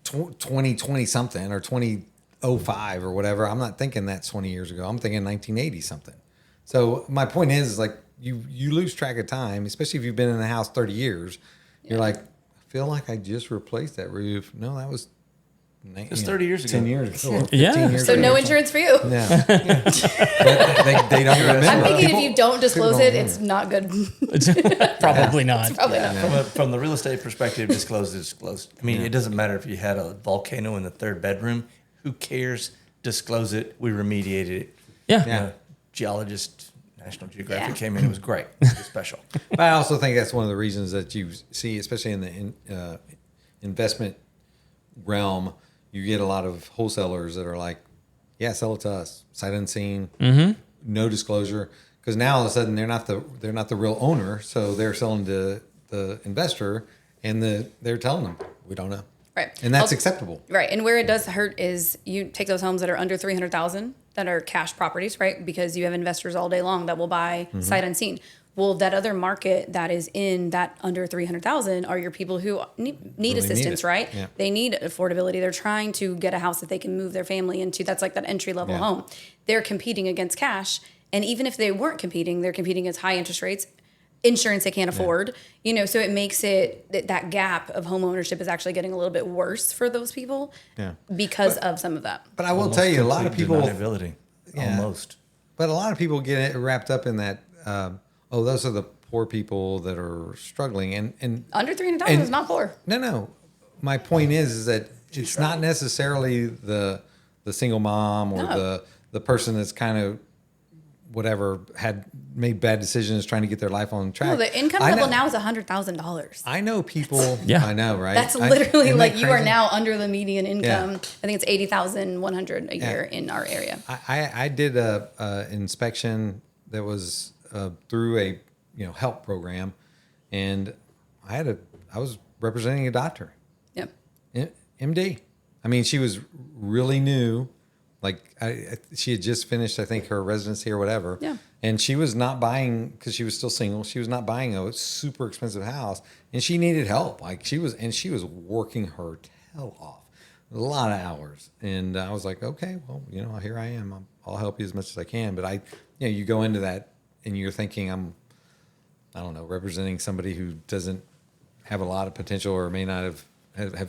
2020 something or 2005 or whatever. I'm not thinking that's 20 years ago. I'm thinking 1980 something. So my point is like, you lose track of time, especially if you've been in the house 30 years. You're like, I feel like I just replaced that roof. No, that was It's 30 years ago. 10 years ago. or 15 Yeah. years So ago. no insurance for you. Yeah. But they don't remember. I'm thinking People- if you don't disclose people it, don't it's not good. Probably not. Probably not. From the real estate perspective, disclosed is disclosed. I mean, it doesn't matter if you had a volcano in the third bedroom. Who cares? Disclose it. We remediated it. Yeah. Yeah. Geologist, National Geographic Yeah. came in. It was great. It was special. But I also think that's one of the reasons that you see, especially in the investment realm, you get a lot of wholesalers that are like, "Yeah, sell it to us, sight unseen, no disclosure." Because now all of a sudden they're not the real owner, so they're selling to the investor, and they're telling them, "We don't know," Right. and that's Also- acceptable. Right. And where it does hurt is you take those homes that are under 300,000 that are cash properties, right? Because you have investors all day long that will buy sight unseen. Well, that other market that is in that under 300,000 are your people who need assistance, it. right? Yeah. They need affordability. They're trying to get a house that they can move their family into. That's like that entry level Yeah. home. They're competing against cash. And even if they weren't competing, they're competing against high interest rates, insurance they can't afford, so it makes it that gap of home ownership is actually getting a little bit worse for those people because of some of that. But I will tell you, a lot of people, deniability. Yeah. Almost. but a lot of people get it wrapped up in that. oh, those are the poor people that are struggling. And Under $300 and- is not poor. no. My point is that it's not necessarily the single mom or No. the person that's kind of whatever had made bad decisions trying to get their life on track. No, the income I level know- now is $100,000. I know people. Yeah. I know, right? That's literally isn't like that you are crazy? now under the median income. Yeah. I think it's 80,100 a year Yeah. in our area. I did a inspection that was through a help program, and I was representing a doctor, Yep. MD. I mean, she was really new. Like she had just finished, I think, her residency or whatever. Yeah. And she was not buying, because she was still single. She was not buying a super expensive house, and she needed help. Like she was working her tail off, a lot of hours. And I was like, okay, well, here I am. I'll help you as much as I can. But you go into that and you're thinking I don't know, representing somebody who doesn't have a lot of potential or may not have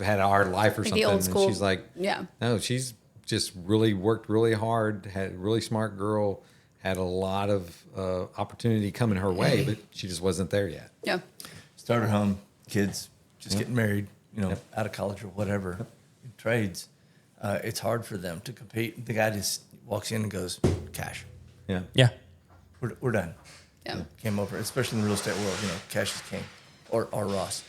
had a hard life or Like something. the old school. And she's like, Yeah. no, she's just really worked really hard, had a really smart girl, had a lot of opportunity coming her way, but she just wasn't there yet. Yeah. Starter home, kids, just getting married, out of college or whatever, in trades. It's hard for them to compete. The guy just walks in and goes, cash. Yeah. Yeah. We're done. Yeah. Came over, especially in the real estate world, cash is king. Or Ross.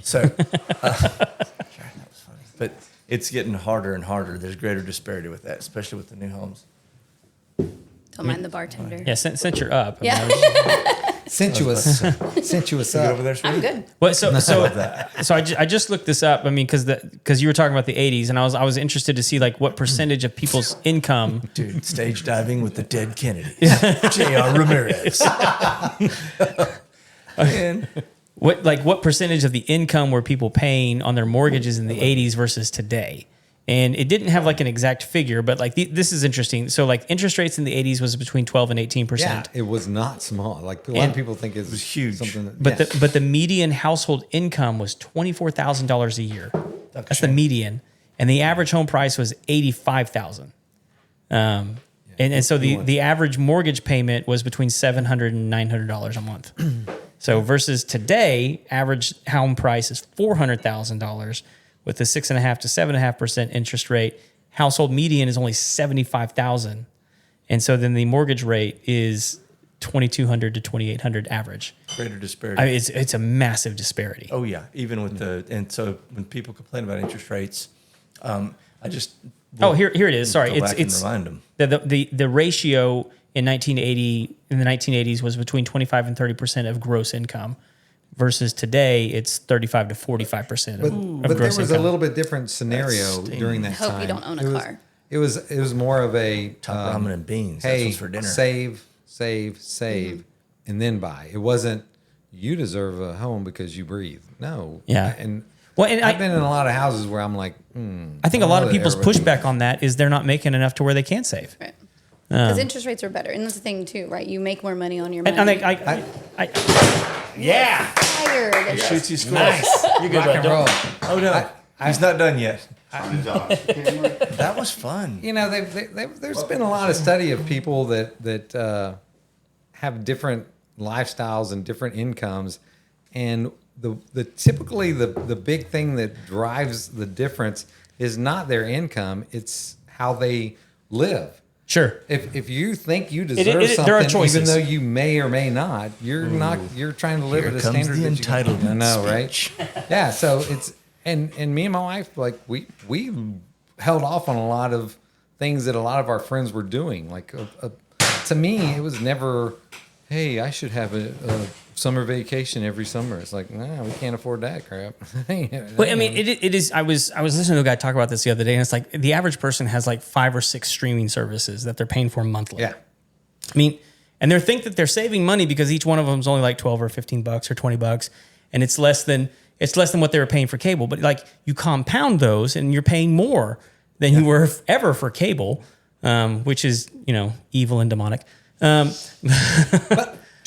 Sorry, that was funny. But it's getting harder and harder. There's greater disparity with that, especially with the new homes. Don't mind the bartender. Yeah. Since you're up. Yeah. Sensuous Get over there, sweetie? I'm good. Well, so I just looked this up. I mean, because you were talking about the 80s, and I was interested to see like what percentage of people's income. Dude, stage diving with the dead Kennedys. J.R. Ramirez. Man. What percentage of the income were people paying on their mortgages in the 80s versus today? And it didn't have like an exact figure, but like this is interesting. So like interest rates in the 80s was between 12 and 18%. Yeah, it was not small. Like a lot of people think it was huge. Something that, But the median household income was $24,000 a year. That's the median, and the average home price was $85,000. And so the average mortgage payment was between $700 and $900 a month. So versus today, average home price is $400,000 with a 6.5% to 7.5% interest rate. Household median is only $75,000, and so then the mortgage rate is $2,200 to $2,800 average. Greater disparity. I mean, it's a massive disparity. Oh yeah, even with and so when people complain about interest rates, I just Here it is. Sorry, go back and it's remind them. the ratio in the 1980s was between 25 and 30% of gross income, versus today it's 35 to 45% of but there gross was income. a little bit different scenario during that Hope time. you don't own a car. It was more of a Top ramen and beans. That's Hey, what's for dinner. save, Mm-hmm. and then buy. It wasn't you deserve a home because you breathe. No. Yeah. And And I've been in a lot of houses where I'm like, I think a lot of that people's everybody- pushback on that is they're not making enough to where they can save. Right. Because interest rates are better. And that's the thing, too, right? You make more money on your money. And yeah, Tired. Shoots you score. nice. You're good, rock and bud. roll. Oh no, he's not done yet. He's on camera. That was fun. There's been a lot of study of people that have different lifestyles and different incomes, and the typically the big thing that drives the difference is not their income; it's how they live. Sure. If you think you deserve there are something, even choices. though you may or may not, you're trying to live Here at a comes standard the that you can- entitlement I know, speech. right? Yeah. So it's and me and my wife, like we held off on a lot of things that a lot of our friends were doing. Like to me, it was never, hey, I should have a summer vacation every summer. It's like, nah, we can't afford that crap. Well, I mean, it is. I was listening to a guy talk about this the other day, and it's like the average person has like 5 or 6 streaming services that they're paying for monthly. Yeah. I mean, and they think that they're saving money because each one of them is only like $12 or $15 or $20, and it's less than what they were paying for cable. But like you compound those, and you're paying more than you were ever for cable, which is evil and demonic.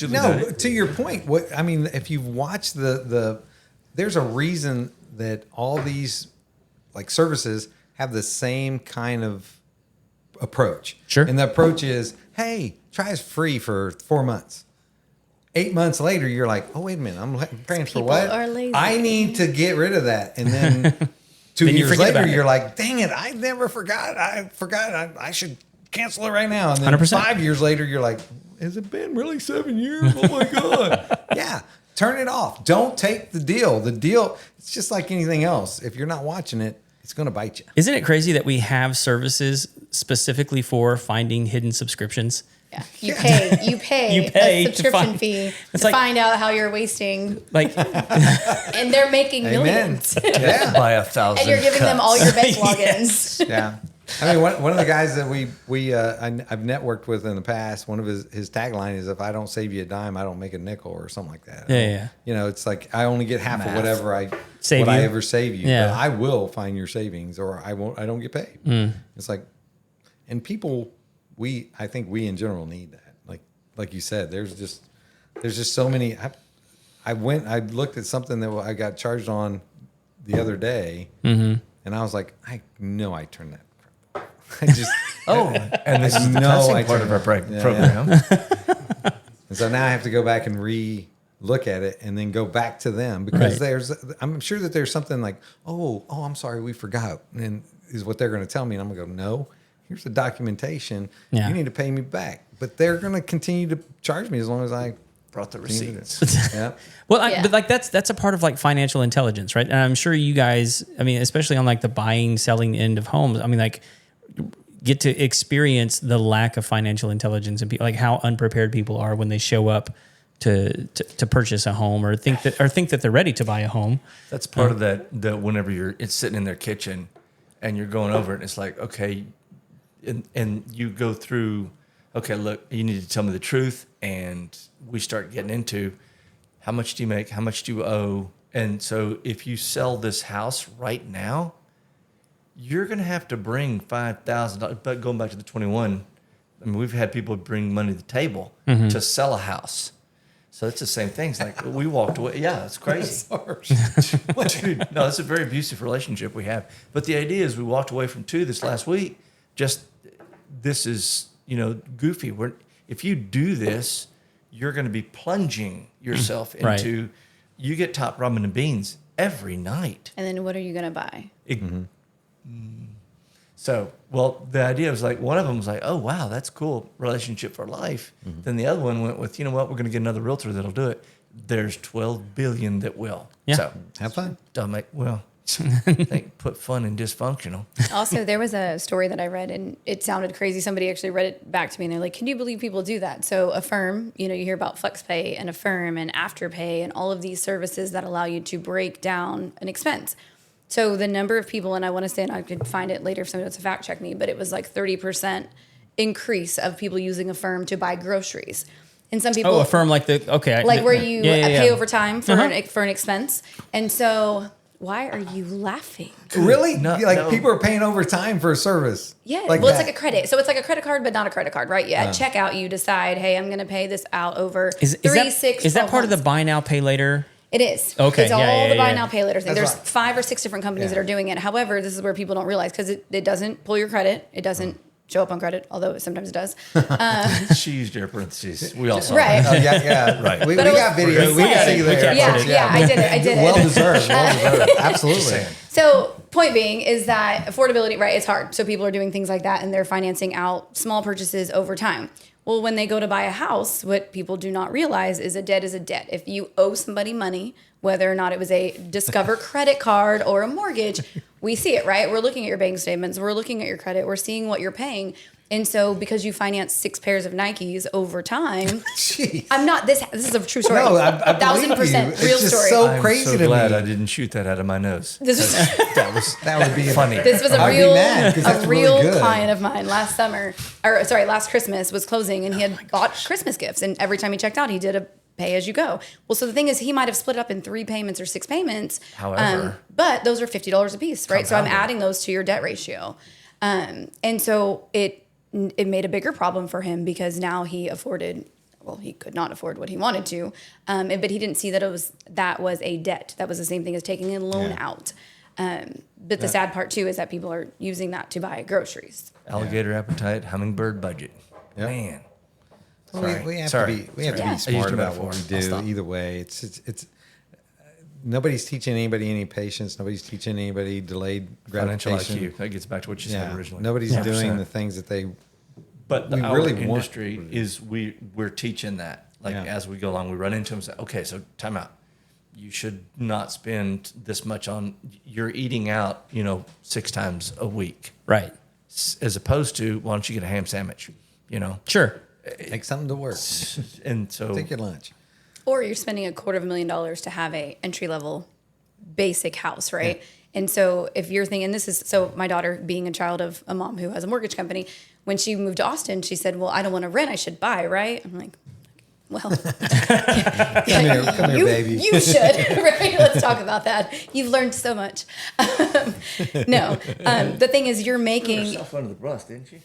No, to your point, if you've watched there's a reason that all these like services have the same kind of approach. Sure. And the approach is, hey, try us free for 4 months. 8 months later, you're like, oh, wait a minute, I'm paying for People what? are lazy. I need to get rid of that. And then 2 Then you years forget later, about it. you're like, dang it, I never forgot. I forgot. I should cancel it right now. And then 100%. 5 years later, you're like, has it been really 7 years? Oh my God. Yeah. Turn it off. Don't take the deal. The deal, it's just like anything else. If you're not watching it, it's going to bite you. Isn't it crazy that we have services specifically for finding hidden subscriptions? Yeah. You pay You pay a to subscription find- fee It's to like- find out how you're wasting, Like, and they're making Amen. millions. Yeah. By 1,000. And you're giving them all your bank Yes. logins. Yeah. I mean, one of the guys that I've networked with in the past, one of his tagline is, if I don't save you a dime, I don't make a nickel, or something like that. Yeah. You know, it's like, I only get half of Math. whatever I Save I you. ever save you. Yeah. But I will find your savings, or I don't get paid. It's like, and people, I think we in general need that. Like you said, there's just so many. I looked at something that I got charged on the other day, and I was like, I know I turned that. I just and this is the know testing I part of our turned- yeah, program. And so now I have to go back and look at it, and then go back to them, because I'm sure that there's something like, oh, I'm sorry, we forgot, and is what they're going to tell me, and I'm going to go, no, here's the documentation. Yeah. You need to pay me back, but they're going to continue to charge me as long as I Brought the continue to- receipts. Yeah. well, Yeah. but like that's a part of like financial intelligence, right? And I'm sure you guys, I mean, especially on like the buying, selling end of homes, I mean, like, get to experience the lack of financial intelligence and like how unprepared people are when they show up to purchase a home, or think that they're ready to buy a home. That's part of that whenever it's sitting in their kitchen and you're going over it, and it's like, okay, and you go through, okay, look, you need to tell me the truth. And we start getting into, how much do you make? How much do you owe? And so if you sell this house right now, you're going to have to bring $5,000. But going back to the 21, I mean, we've had people bring money to the table to sell a house. So it's the same thing. It's like, we walked away. Yeah, it's crazy. Dude, no, it's a very abusive relationship we have. But the idea is, we walked away from 2 this last week. Just, this is, goofy. If you do this, you're going to be plunging yourself Right. into, you get top ramen and beans every night. And then what are you going to buy? So, well, the idea was like, one of them was like, oh, wow, that's cool, relationship for life. Then the other one went with, you know what, we're going to get another realtor that'll do it. There's 12 billion that will. Yeah. So, Have fun. don't make, well, think, put fun in dysfunctional. Also, there was a story that I read, and it sounded crazy. Somebody actually read it back to me, and they're like, can you believe people do that? So Affirm, you hear about FlexPay and Affirm and Afterpay and all of these services that allow you to break down an expense. So the number of people, and I want to say, and I could find it later if somebody wants to fact check me, but it was like 30% increase of people using Affirm to buy groceries. And some people... Oh, a firm like like where you pay over time for Uh-huh. an expense. And so... Why are you laughing? Really? No, like, no. people are paying overtime for a service. Yeah. Like Well, it's that. like a credit. So it's like a credit card, but not a credit card, right? Yeah. At checkout, you decide, hey, I'm going to pay this out over Is that part of the buy now, pay later? It is. Okay, It's all yeah, the buy yeah. now, pay later thing. That's There's right. 5 or 6 different companies that are doing it. However, this is where people don't realize, because it doesn't pull your credit. It doesn't show up on credit, although sometimes it does. She used air parentheses. We all saw Right. Oh, yeah. Right. We But it got was- video. We Right. can see you We there. captured Yeah, I did it. Well deserved. Well deserved. Absolutely. So point being is that affordability, right, it's hard. So people are doing things like that, and they're financing out small purchases over time. Well, when they go to buy a house, what people do not realize is a debt is a debt. If you owe somebody money, whether or not it was a Discover credit card or a mortgage, we see it, right? We're looking at your bank statements. We're looking at your credit. We're seeing what you're paying. And so because you finance 6 pairs of Nikes over time, Jeez. I'm not, this is a true story. No, I believe 1,000% you. It's real just story. so I'm crazy so to glad me. I didn't shoot that out of my nose. This was That would be Funny. This was a I'd be real, mad, 'cause that's a really real good. client of mine last Christmas was closing, and he had bought Christmas gifts, and every time he checked out, he did a pay as you go. Well, so the thing is, he might have split it up in 3 payments or 6 payments. However- but those are $50 a piece, right? So I'm Compounded. adding those to your debt ratio, and so it made a bigger problem for him, because now he could not afford what he wanted to, but he didn't see that that was a debt. That was the same thing as taking a loan Yeah. out. But the sad part too is that people are using that to buy groceries. Alligator appetite, hummingbird budget. Yep. Man. We have Sorry. to be Yeah. smart a about what we metaphor. I'll do. stop. Either way, it's nobody's teaching anybody any patience. Nobody's teaching anybody delayed Financial gratification. IQ. That gets back to what you said originally. Nobody's 100%. doing the things that they. But we our really want- industry is we're teaching that. Like Yeah. as we go along, we run into them and say, okay, so time out. You should not spend this much on, you're eating out, 6 times a week. Right. As opposed to, why don't you get a ham sandwich, Sure. Take something to work. And so Take your lunch. Or you're spending $250,000 to have a entry level basic house, right? And so if you're thinking, my daughter being a child of a mom who has a mortgage company, when she moved to Austin, she said, well, I don't want to rent, I should buy, right? I'm like, well, Come here, baby. You should, right? Let's talk about that. You've learned so much. The thing is, you're making. herself under the bus, didn't she?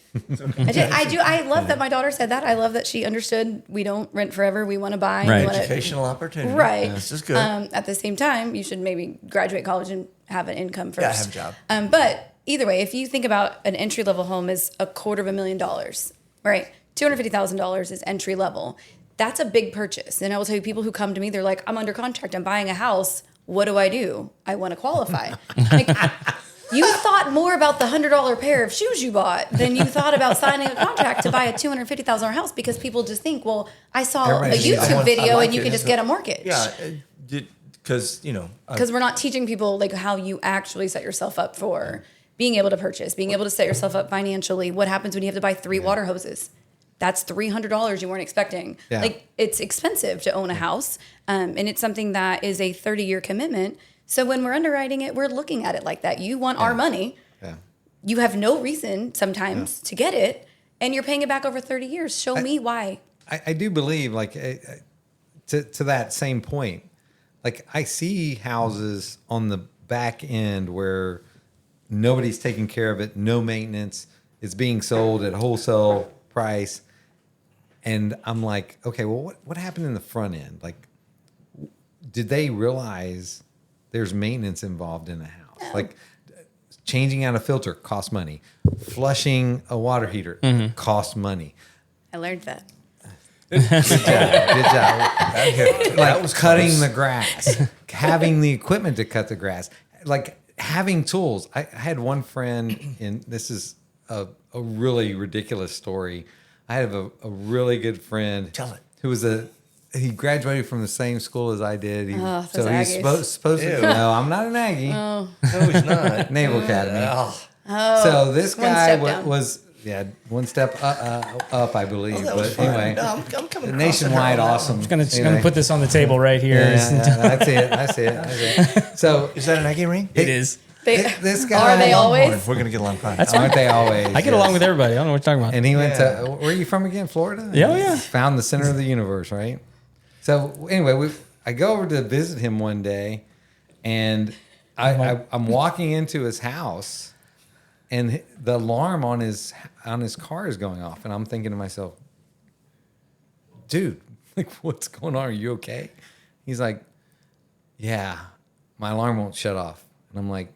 I do. I love that my daughter said that. I love that she understood we don't rent forever. We want to buy. Right. We wanna, Educational opportunity. right. This is good. At the same time, you should maybe graduate college and have an income first. Yeah, have a job. But either way, if you think about an entry level home is $250,000, right? $250,000 is entry level. That's a big purchase. And I will tell you, people who come to me, they're like, I'm under contract. I'm buying a house. What do? I want to qualify. Like, you thought more about the $100 pair of shoes you bought than you thought about signing a contract to buy a $250,000 house, because people just think, well, I saw Everybody a thinks, YouTube I video like and you it. can just get a mortgage. Yeah, because Because we're not teaching people like how you actually set yourself up for being able to purchase, being able to set yourself up financially. What happens when you have to buy 3 water hoses? That's $300 you weren't expecting. Yeah. Like, it's expensive to own a house, and it's something that is a 30-year commitment. So when we're underwriting it, we're looking at it like that. You want our money. Yeah. You have no reason sometimes to get it, and you're paying it back over 30 years. Show me why. I do believe, like, to that same point, like, I see houses on the back end where nobody's taking care of it, no maintenance, it's being sold at wholesale price. And I'm like, okay, well, what happened in the front end? Like, did they realize there's maintenance involved in the house? No. Like, changing out a filter costs money. Flushing a water heater costs money. I learned that. Good job. Like was cutting close. the grass, having the equipment to cut the grass, like having tools. I had one friend, and this is a really ridiculous story. I have a really good friend. Tell it. Who was he graduated from the same school as I did. those So he's Aggies. supposed to. Ew. No, I'm not an Aggie. no, he's not. Naval Academy. Oh, So this one guy step down. was one step up, I believe. that was But fun. anyway, No, I'm coming nationwide awesome. Gonna put this on the table right here. I see it. I see it. So Is that an Aggie ring? It is. this guy, Are they always? We're gonna get along fine. That's aren't they always? I get along with everybody. I don't know what you're talking about. And he went to, where are you from again? Florida? Yeah, yeah. Found the center of the universe, right? So anyway, I go over to visit him one day, and I'm walking into his house, and the alarm on his car is going off, and I'm thinking to myself, dude, like, what's going on? Are you okay? He's like, yeah, my alarm won't shut off. And I'm like,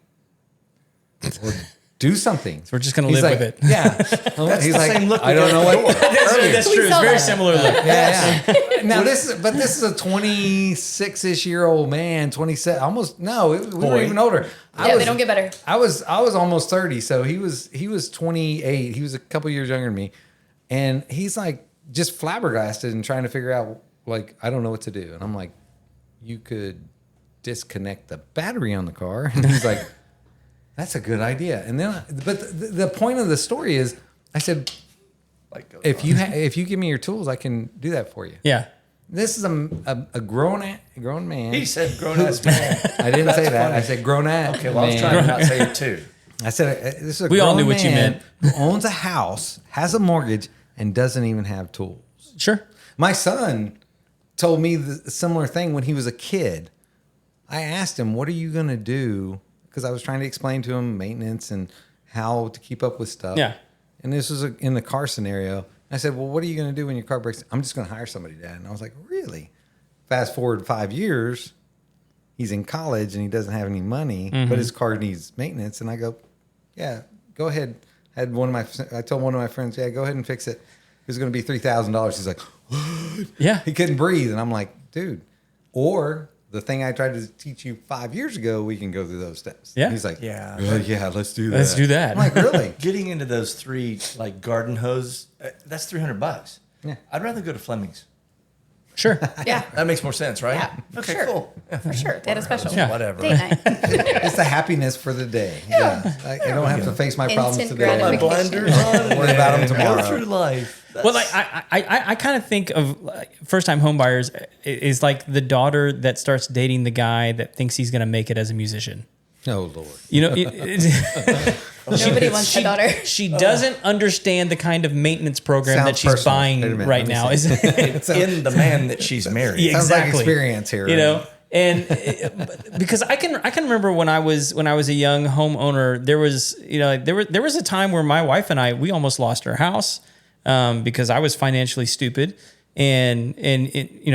well, do something. We're just gonna He's live like, with it. Yeah. He's the like, same look I we don't got know at the what. That's true. It's saw very that. similar look. Yeah. Now this is a 26-ish-year-old man, 27, almost no, we were even older. They don't get better. I was almost 30, so he was 28. He was a couple years younger than me, and he's like just flabbergasted and trying to figure out, like, I don't know what to do. And I'm like, you could disconnect the battery on the car. And he's like, that's a good idea. And then, but the point of the story is, I said, Like, if you give me your tools, I can do that for you. Yeah. This is a grown man. he said grown ass man. I didn't say that. funny. I said grown ass. Okay, well, I was man. trying to not say it too. I said this is a We all grown knew what you man meant. who owns a house, has a mortgage, and doesn't even have tools. Sure. My son told me the similar thing when he was a kid. I asked him, "What are you going to do?" Because I was trying to explain to him maintenance and how to keep up with stuff. Yeah. And this was in the car scenario. I said, "Well, what are you going to do when your car breaks?" "I'm just going to hire somebody, Dad." And I was like, "Really?" Fast forward 5 years, he's in college and he doesn't have any money, but his car needs maintenance. And I go, "Yeah, go ahead." I told one of my friends, "Yeah, go ahead and fix it." was going to be $3,000. He's like, Yeah. he couldn't breathe. And I'm like, dude, or the thing I tried to teach you 5 years ago, we can go through those steps. Yeah. And he's like, Yeah. yeah, let's do that. Let's do that. I'm like, really? Getting into those 3 like garden hose, that's $300. Yeah. I'd rather go to Fleming's. Sure. Yeah. That makes more sense, right? Yeah, for Okay, sure. cool. Yeah. For sure. They had a special. Yeah. Whatever. Date night. It's the happiness for the day. Yeah. I don't have to face my problems Instant today. My gratification. blinders on. Don't worry about them tomorrow. Go through life. Well, like I kind of think of like, first-time home buyers is like the daughter that starts dating the guy that thinks he's going to make it as a musician. Oh, Lord. You know, Nobody wants a daughter. she doesn't understand the kind of maintenance program that Sounds she's personal. buying Wait a minute, right let now. me see. Is in the man that she's married. Yeah, Sounds like exactly. experience here. You know, and because I can remember when I was a young homeowner, there was there was a time where my wife and we almost lost our house because I was financially stupid and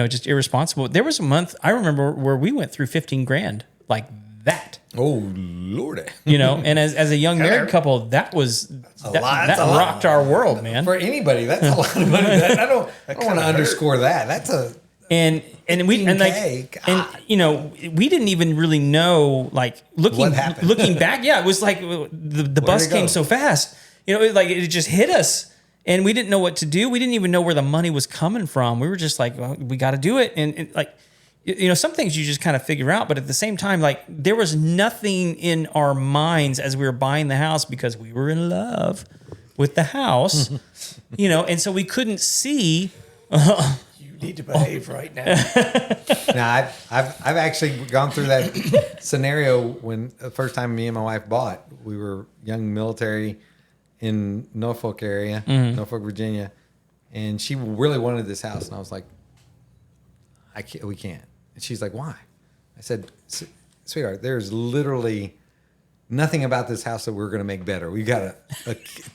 just irresponsible. There was a month I remember where we went through 15 grand like that. Oh, Lordy. And as a young married couple, that was that rocked our world, man. For anybody, that's a lot of money. I don't want to underscore that. That's a And we and like 15K, and we didn't even really know like What happened? looking back. Yeah, it was like the bus it go? came so fast. It just hit us, and we didn't know what to do. We didn't even know where the money was coming from. We were just like, well, we got to do it, and like. Some things you just kind of figure out, but at the same time, like there was nothing in our minds as we were buying the house because we were in love with the house, and so we couldn't see. You need to behave right now. Now, I've actually gone through that scenario when the first time me and my wife bought. We were young military in Norfolk area, Norfolk, Virginia, and she really wanted this house, and I was like, we can't. And she's like, why? I said, sweetheart, there's literally nothing about this house that we're going to make better. We got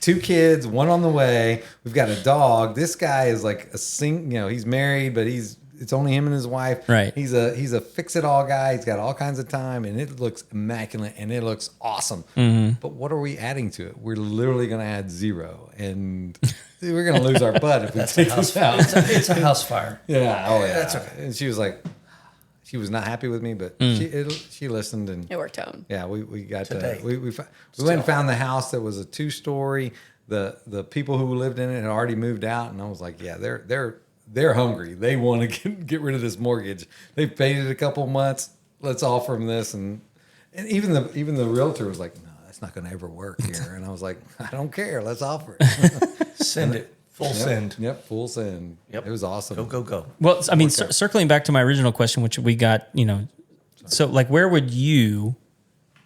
2 kids, 1 on the way. We've got a dog. This guy is like he's married, but it's only him and his wife. Right. He's a fix-it-all guy. He's got all kinds of time, and it looks immaculate, and it looks awesome. Mm-hmm. But what are we adding to it? We're literally going to add 0, and we're going to lose our butt if we take this house. It's a house fire. Yeah. Oh, yeah. That's okay. And she was like, she was not happy with me, but she listened, and It worked out. yeah, we got Today. we went and found the house that was a 2-story. The people who lived in it had already moved out, and I was like, yeah, they're hungry. They want to get rid of this mortgage. They've paid it a couple months. Let's offer them this, and even the realtor was like, no, that's not going to ever work here. And I was like, I don't care. Let's offer it. Send it. Full send. Yep, full send. Yep. It was awesome. Go. Well, I mean, circling back to my original question, which we got, so like, where would you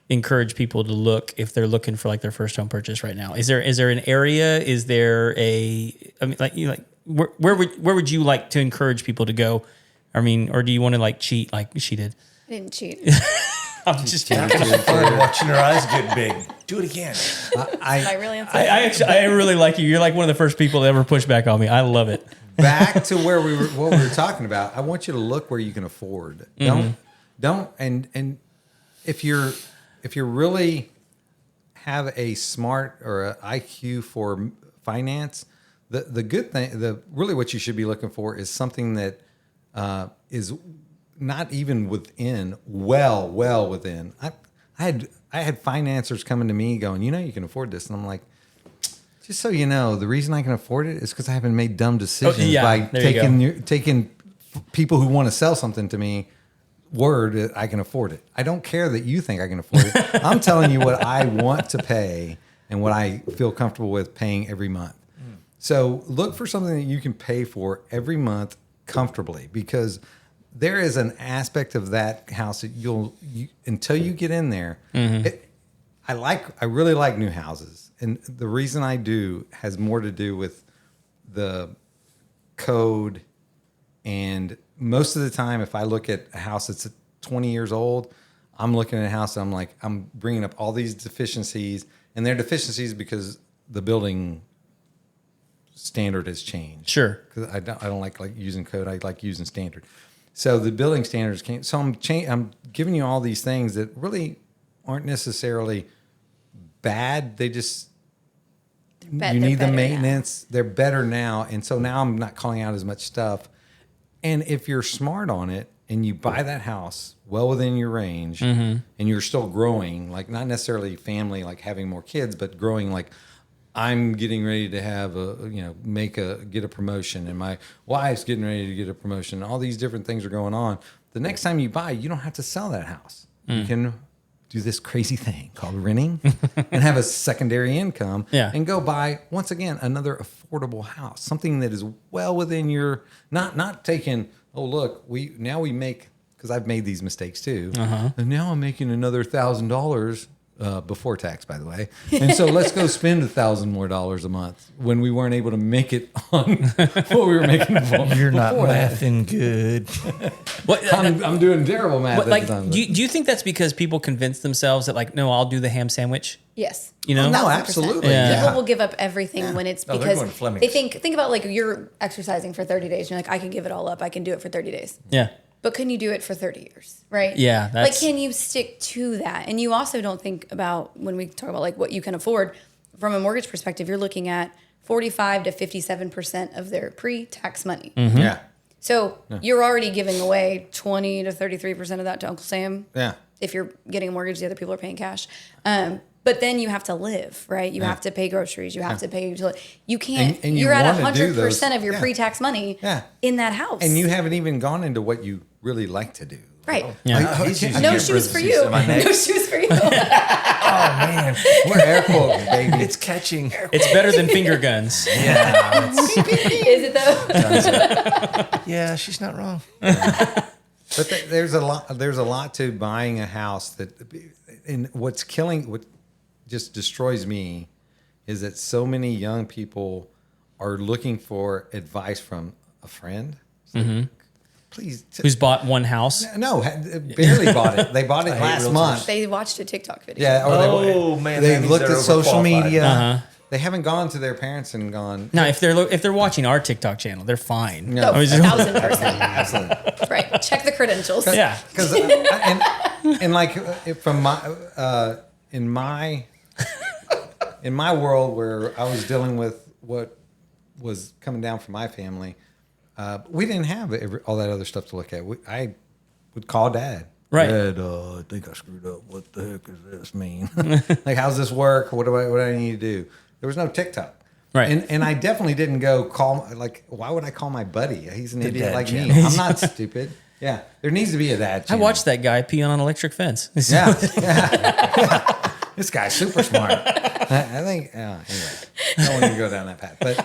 encourage people to look if they're looking for like their first home purchase right now? Is there an area? Is there where would you like to encourage people to go? I mean, or do you want to like cheat like she did? I didn't cheat. I'm just Fun watching her eyes get big. Do it again. I really answered. I really like you. You're like one of the first people to ever push back on me. I love it. Back to what we were talking about. I want you to look where you can afford. Don't and if you're really have a smart or a IQ for finance, the good thing, really what you should be looking for is something that is not even within, well within. I had financiers coming to me going, you can afford this, and I'm like, just so you know, the reason I can afford it is because I haven't made dumb decisions by taking people who want to sell something to me word that I can afford it. I don't care that you think I can afford it. I'm telling you what I want to pay and what I feel comfortable with paying every month. So look for something that you can pay for every month comfortably, because there is an aspect of that house that you until you get in there. I really like new houses, and the reason I do has more to do with the code. And most of the time, if I look at a house that's 20 years old, I'm looking at a house and I'm like, I'm bringing up all these deficiencies, and they're deficiencies because the building standard has changed. Sure. Because I don't like using code. I like using standard. So the building standards came. So I'm giving you all these things that really aren't necessarily bad. They just Bet you they're need the better now. maintenance. They're better now. And so now I'm not calling out as much stuff. And if you're smart on it and you buy that house well within your range and you're still growing, like not necessarily family, like having more kids, but growing like I'm getting ready to have get a promotion and my wife's getting ready to get a promotion. All these different things are going on. The next time you buy, you don't have to sell that house. You can do this crazy thing called renting and have a secondary income and go buy, once again, another affordable house, something that is well within your, not taking, oh, look, we make, because I've made these mistakes too. And now I'm making another $1,000 before tax, by the way. And so let's go spend $1,000 more a month when we weren't able to make it on what we were making before. You're not mathing good. I'm doing terrible math. What, like, do you think that's because people convince themselves that, like, no, I'll do the ham sandwich? Yes. You know? No, 1000%. absolutely. Yeah. People will give up everything when it's No, they're because going Fleming's. they think about like you're exercising for 30 days. And you're like, I can give it all up. I can do it for 30 days. Yeah. But can you do it for 30 years? Right? Yeah, Like, that's- can you stick to that? And you also don't think about when we talk about like what you can afford from a mortgage perspective, you're looking at 45 to 57% of their pre-tax money. Yeah. So you're already giving away 20 to 33% of that to Uncle Sam. Yeah. If you're getting a mortgage, the other people are paying cash. But then you have to live, right? You have to pay groceries. You have to pay utility. You can't. And you you're at wanna do 100% of your those- pre-tax money Yeah. in that house. And you haven't even gone into what you really like to do. right? Yeah. He's using No your shoes for parentheses. you. Am I No next? shoes for you. Oh man, We're air quoting, baby. it's catching. It's better than finger guns. Yeah, Is it though? yeah, she's not wrong. But there's a lot. There's a lot to buying a house that, and what just destroys me, is that so many young people are looking for advice from a friend. It's like, please, Who's bought one house? no, barely bought it. They bought it hate last realtors. month. They watched a TikTok video. Yeah. Or Oh, man, they that means looked at they're social overqualified. media. They haven't gone to their parents and gone. No, if they're watching our TikTok channel, they're fine. No. Oh, I was just- 1000%. Absolutely. Right. Check the credentials. Yeah. Because and like from my in my world where I was dealing with what was coming down from my family, we didn't have all that other stuff to look at. I would call Dad. Right. Dad, I think I screwed up. What the heck does this mean? Like, how's this work? What do I need to do? There was no TikTok. Right. And I definitely didn't go call, like, why would I call my buddy? He's an idiot dad like me. channel. I'm not stupid. Yeah. There needs to be a dad I channel. watched that guy pee on an electric fence. Yeah. This guy's super smart. I think, anyway, I don't want to go down that path. But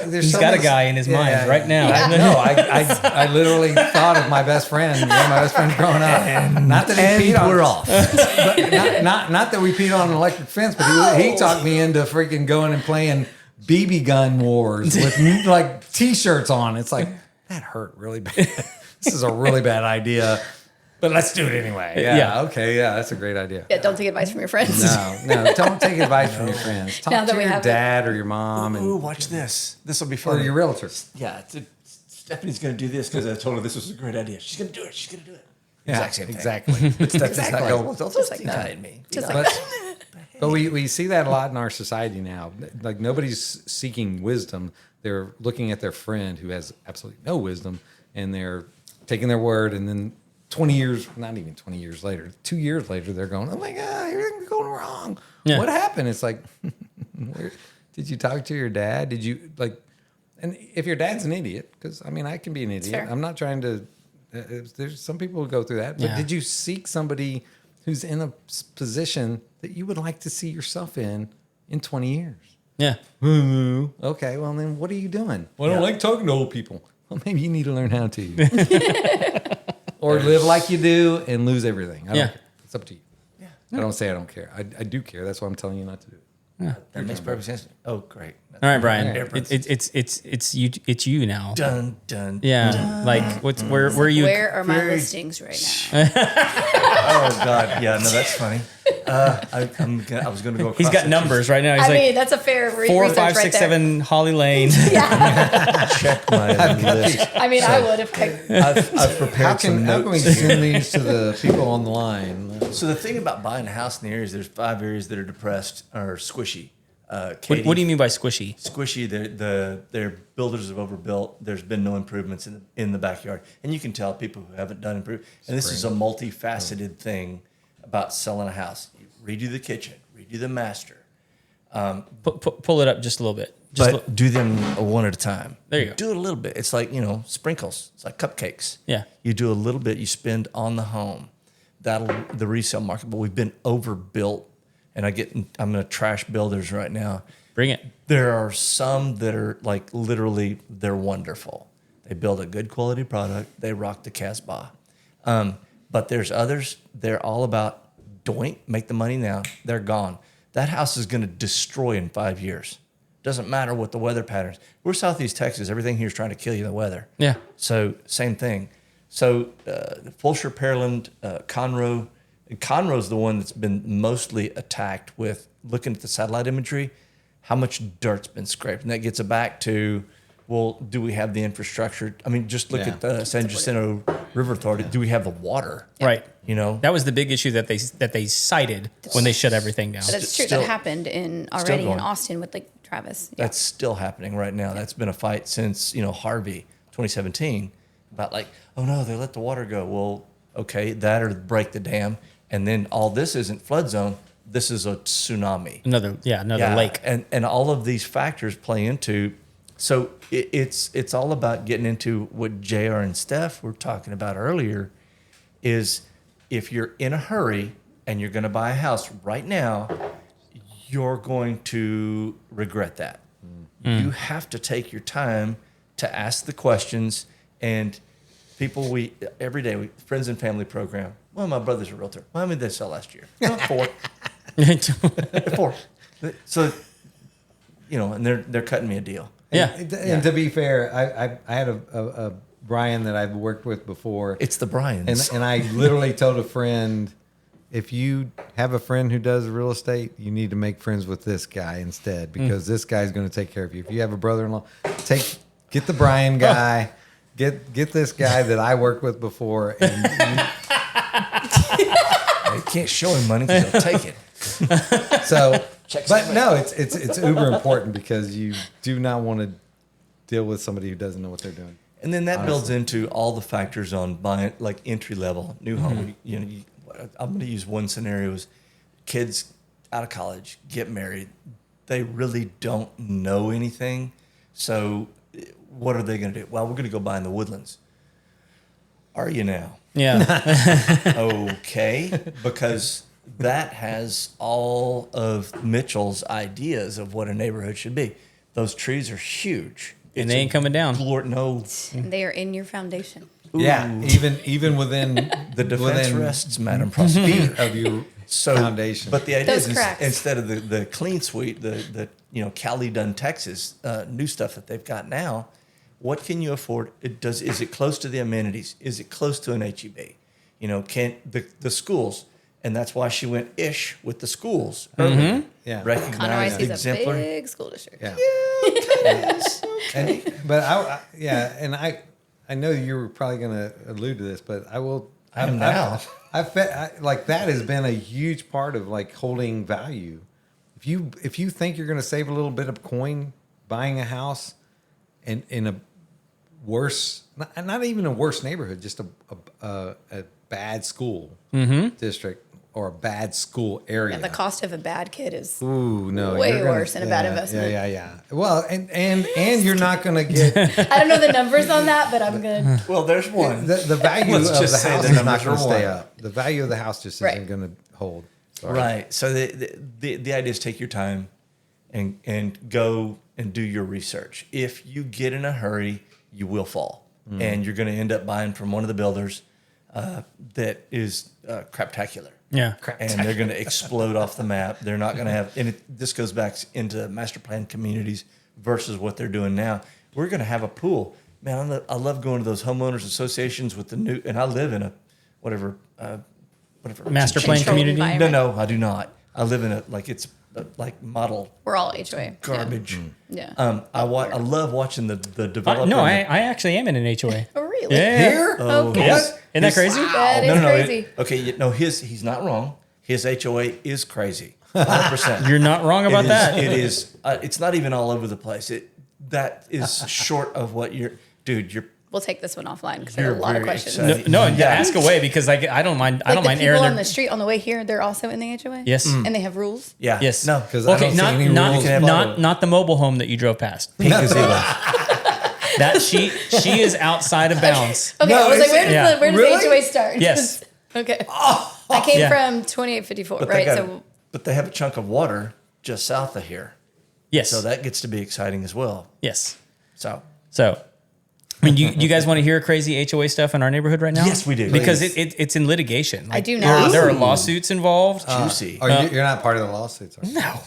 there's He's so got a much- guy in his mind right now. No, I literally thought of my best friend, one of my best friends growing up. Not that he peed on. we're off. But not that we peed on an electric fence, but he talked me into freaking going and playing BB gun wars with like T-shirts on. It's like, that hurt really bad. This is a really bad idea, but let's do it anyway. Yeah. Okay. Yeah. That's a great idea. Yeah, don't take advice from your friends. No, don't take advice from your friends. Talk Now that to we your have dad or your mom Ooh, and watch this. This will be or fun. your realtor. Yeah, Stephanie's going to do this because I told her this was a great idea. She's going to do it. She's going to do it. Yeah, Exact same thing. exactly. But Stephanie's not going, well, don't Just like deny that. me. Just You know? like that. But we see that a lot in our society now. Like, nobody's seeking wisdom. They're looking at their friend who has absolutely no wisdom, and they're taking their word. And then 20 years, not even 20 years later, 2 years later, they're going, oh my God, everything's going wrong. Yeah. What happened? It's like, did you talk to your dad? Did you, like, and if your dad's an idiot, because I mean, I can be an idiot. fair. I'm not trying to, there's some people who go through that. But Yeah. did you seek somebody who's in a position that you would like to see yourself in 20 years? Yeah. Okay, well then what are you doing? Well, I don't like talking to old people. Well, maybe you need to learn how to. Or live like you do and lose everything. I don't Yeah. care. It's up to you. Yeah. I don't say I don't care. I do care. That's why I'm telling you not to do it. That makes perfect sense. Oh, great. All right, Brian. Yeah. It's you now. Dun, dun. Yeah. Like where are you? Where are my Very- listings right now? Oh, God. Yeah, no, that's funny. I was going to go across He's got the- numbers right now. He's I like mean, that's a fair 4, research 5, right 6, there. 7 Holly Lane. Check my list. I mean, I would if I've prepared How some can we notes. send these to the people on the line? So the thing about buying a house in the areas, there's 5 areas that are depressed or squishy. Katie, What do you mean by squishy? Squishy, their builders have overbuilt. There's been no improvements in the backyard, and you can tell people who haven't done improvement. And this is a multifaceted thing about selling a house. You redo the kitchen, redo the master, Pull it up just a little bit. but do them one at a time. There you go. Do it a little bit. It's like sprinkles. It's like cupcakes. Yeah. You do a little bit. You spend on the home. That'll the resale market. But we've been overbuilt, and I'm going to trash builders right now. Bring it. There are some that are like literally, they're wonderful. They build a good quality product. They rock the Casbah. But there's others, they're all about doink, make the money now. They're gone. That house is going to destroy in 5 years. Doesn't matter what the weather patterns. We're Southeast Texas. Everything here is trying to kill you, the weather. Yeah. So same thing. So Fulshire, Pearland, Conroe. Conroe's the one that's been mostly attacked with looking at the satellite imagery, how much dirt's been scraped. And that gets it back to, well, do we have the infrastructure? I mean, just look at the San Jacinto River Authority. Do we have the water? Right. That was the big issue that they cited when they shut everything down. But it's true. Still- That happened already in Austin with like Travis. Yeah. That's still happening right now. That's been a fight since, Harvey 2017 about like, oh no, they let the water go. Well, okay, that or break the dam. And then all this isn't flood zone. This is a tsunami. Another lake. And all of these factors play into, so it's all about getting into what JR and Steph were talking about earlier is if you're in a hurry and you're going to buy a house right now, you're going to regret that. You have to take your time to ask the questions. And people, every day, friends and family program. Well, my brother's a realtor. Well, how many did they sell last year? Oh, 4. 4. So, and they're cutting me a deal. Yeah. And to be fair, I had a Brian that I've worked with before. It's the Bryans. And I literally told a friend, if you have a friend who does real estate, you need to make friends with this guy instead because this guy's going to take care of you. If you have a brother-in-law, get the Brian guy, get this guy that I worked with before. And you can't show him money because he'll take it. So, but no, it's uber important because you do not want to deal with somebody who doesn't know what they're doing. And then that builds into all the factors on buying, like entry level, new home. I'm going to use one scenario is kids out of college, get married. They really don't know anything. So what are they going to do? Well, we're going to go buy in the Woodlands. Are you now? Yeah. Okay. Because that has all of Mitchell's ideas of what a neighborhood should be. Those trees are huge. And they ain't coming down. No. And they are in your foundation. Yeah, even within The defense within rests, Madam Prosecutor. of your foundation. But the idea Those is cracks. instead of the clean sweep, the Cali Dunn, Texas new stuff that they've got now, what can you afford? Is it close to the amenities? Is it close to an HEB? Can the schools? And that's why she went ish with the schools. Yeah. Conroe Recognize is a exemplary. big school district. Yeah. But I know you were probably going to allude to this, but I will. I am now. Like that has been a huge part of like holding value. If you think you're going to save a little bit of coin buying a house in a worse, not even a worse neighborhood, just a bad school district or a bad school area. And the cost of a bad kid is No, way you're gonna- worse than a bad investment. Yeah. Well, and you're not going to get I don't know the numbers on that, but I'm good. Well, there's one. the value of Let's the just say house the is not numbers going to are stay one. up. The value of the house just Right. isn't going to hold. Sorry. Right. So the idea is take your time and go and do your research. If you get in a hurry, you will fall. And you're going to end up buying from one of the builders that is craptacular. Yeah. And they're going to explode off the map. They're not going to have, and this goes back into master plan communities versus what they're doing now. We're going to have a pool. Man, I love going to those homeowners associations with the new, and I live in a whatever Master plan Controlled community. environment. No, I do not. I live in like model We're all HOA. garbage. Yeah. I love watching the development. No, I actually am in an HOA. Oh, really? Yeah. Here? Okay. Yes. Isn't that crazy? That is crazy. Okay, no, he's not wrong. His HOA is crazy. 100%. You're not wrong about that. It is. It's not even all over the place. That is short of what you're We'll take this one offline because I have You're a lot of very questions. excited. No, ask away because I don't mind. I don't mind the airing people their. on the street on the way here, they're also in the HOA? Yes. And they have rules? Yeah. Yes. No. Because I don't see any rules. Not the mobile home that you drove past. Pink gazebo. That she is outside of bounds. Okay, No, I was like, Yeah. where does Really? the HOA start? Yes. Okay. I came Yeah. from 2854, But right? but they have a chunk of water just south of here, Yes. so that gets to be exciting as well. Yes. So So, I mean, you guys want to hear crazy HOA stuff in our neighborhood right now? Yes, we do. Because Please. it's in litigation. I do now. There are lawsuits involved. juicy, You're not part of the lawsuits, are you? No.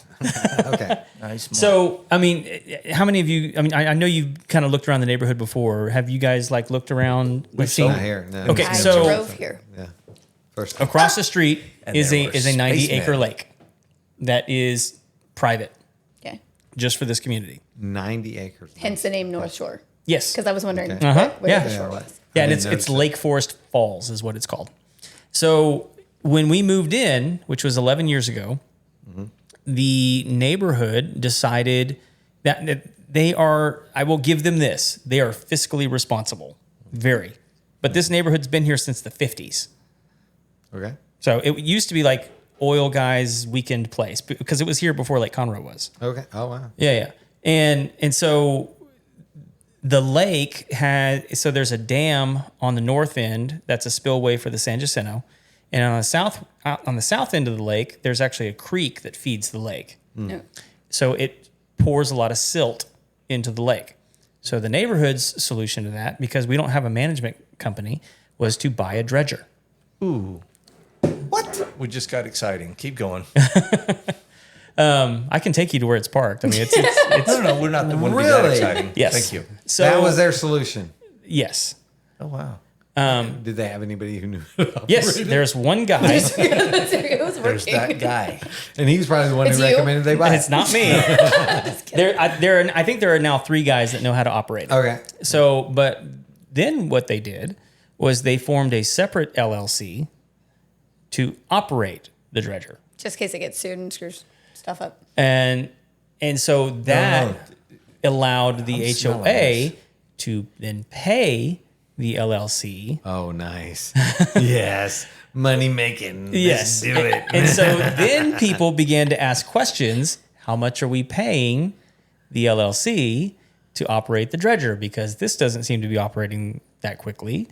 Okay. nice. So, I mean, how many of you? I mean, I know you've kind of looked around the neighborhood before. Have you guys like looked around? We've seen Not here. No. Okay, I so- drove here. Yeah. First. across the street And is there a were 90 acre spacemen. lake that is private Okay. just for this community. 90 acres. Hence the name North Shore. Yes. Because I was wondering Okay. where Yeah. North Shore Yeah. was. Yeah, and didn't it's notice it. Lake Forest Falls is what it's called. So when we moved in, which was 11 years ago, the neighborhood decided that they are, I will give them this, they are fiscally responsible. Very. But this neighborhood's been here since the 50s. Okay. So it used to be like oil guys' weekend place because it was here before Lake Conroe was. Okay. Oh, wow. Yeah. And so the lake had, so there's a dam on the north end that's a spillway for the San Jacinto, and on the south end of the lake there's actually a creek that feeds the lake. No. So it pours a lot of silt into the lake. So the neighborhood's solution to that, because we don't have a management company, was to buy a dredger. Ooh, what? We just got exciting. Keep going. I can take you to where it's parked. I mean, it's No, we're not the one to be that Really? exciting. yes. Thank you. So That was their solution. yes. Oh wow. Did they have anybody who knew? Yes, there's one guy. it was There's working. that guy. And he's probably the one It's who you? recommended they buy it. It's not me. I think there are now 3 guys that know how to operate it. Okay. So, but then what they did was they formed a separate LLC to operate the dredger. Just in case it gets sued and screws stuff up. And so that allowed the I'm smelling HOA this. to then pay the LLC. Oh, nice. Yes. Money making. Yes. Let's do it. And so then people began to ask questions. How much are we paying the LLC to operate the dredger? Because this doesn't seem to be operating that quickly.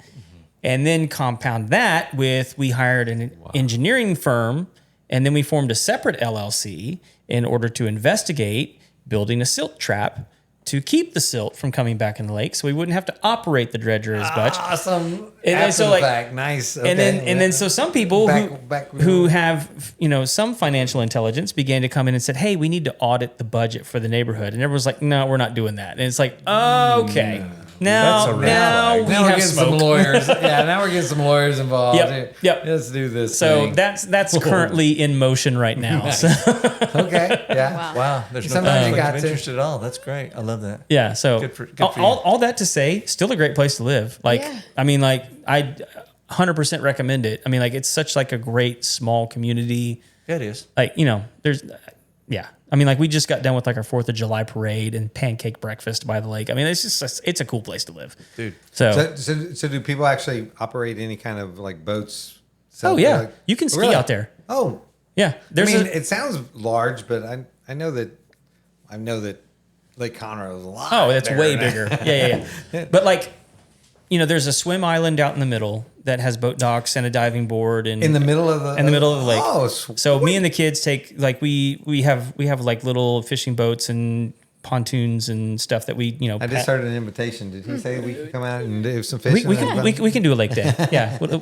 And then compound that with, we hired an engineering firm, and then we formed a separate LLC in order to investigate building a silt trap to keep the silt from coming back in the lake, so we wouldn't have to operate the dredger as much. Awesome. And then After so, the like- fact. Nice. And then so some people Back- who have some financial intelligence began to come in and said, "Hey, we need to audit the budget for the neighborhood," and everyone's like, "No, we're not doing that." And it's like, okay, now That's a red now flag. we now we're have getting smoke. some lawyers. Yeah, now we're getting some lawyers involved. Yep. Let's do this. So thing. that's currently in motion right now. So, Okay. Yeah. Wow. Wow. There's no Sometimes you conflict got of to- interest at all. That's great. I love that. yeah. So Good for you. all that to say, still a great place to live. Like, Yeah. I mean, like I 100% recommend it. I mean, like it's such like a great small community. Yeah, it is. Like, there's, yeah. I mean, like we just got done with like our 4th of July parade and pancake breakfast by the lake. I mean, it's just, it's a cool place to live. Dude. So, So do people actually operate any kind of like boats? oh yeah, you can ski Really? out there. Oh, Yeah. There's I mean, a, it sounds large, but I know that Lake Conroe is a lot. oh, that's way bigger. bigger. Yeah. But like, there's a swim island out in the middle that has boat docks and a diving board and In the middle of the lake. Oh, So me and the kids take like we have like little fishing boats and pontoons and stuff that we I just heard an invitation. Did he say we could come out and do some we, fishing? we can do a lake day. Yeah. Well,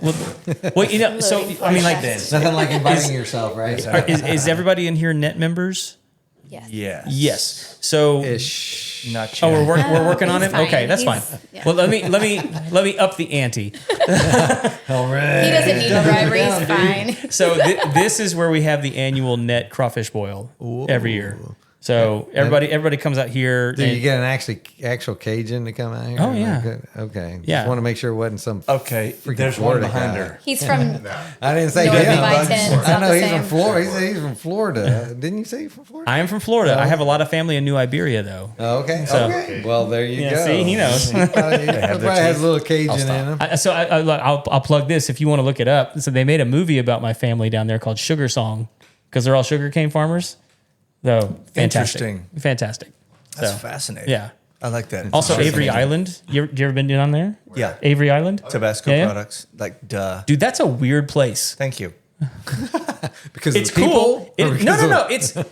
so I mean, like, Nothing like inviting yourself, right? is everybody in here net members? Yes. Yes. Yes. So Ish. Not oh, yet. we're working on He's it. Okay, fine. that's fine. He's- yeah. Well, let me up the ante. All right. He doesn't need a driver. He's fine. So this is where we have the annual net crawfish boil every year. So everybody comes out here. Did you get an actual Cajun to come out here? Oh, yeah. Okay. Yeah. Just want to make sure it wasn't some. Okay, freaking there's Florida one behind guy. her. He's from I didn't say North him. of I-10. It's I not know the he's same. from Florida. He said he's from Florida. Didn't you say he's from Florida? I am from Florida. I have a lot of family in New Iberia, though. Oh, okay. So- Okay. Well, there you Yeah, go. see, he knows. He probably has a little Cajun in him. I'll plug this if you want to look it up. So they made a movie about my family down there called Sugar Song because they're all sugarcane farmers. So fantastic. Interesting. Fantastic. That's So, fascinating. yeah. I like that. Also, Fascinating. Avery Island. You ever been down there? Yeah. Avery Island? Tabasco Yeah. products. Like, duh. Dude, that's a weird place. Thank you. Because It's of the people? cool. Or because No. of-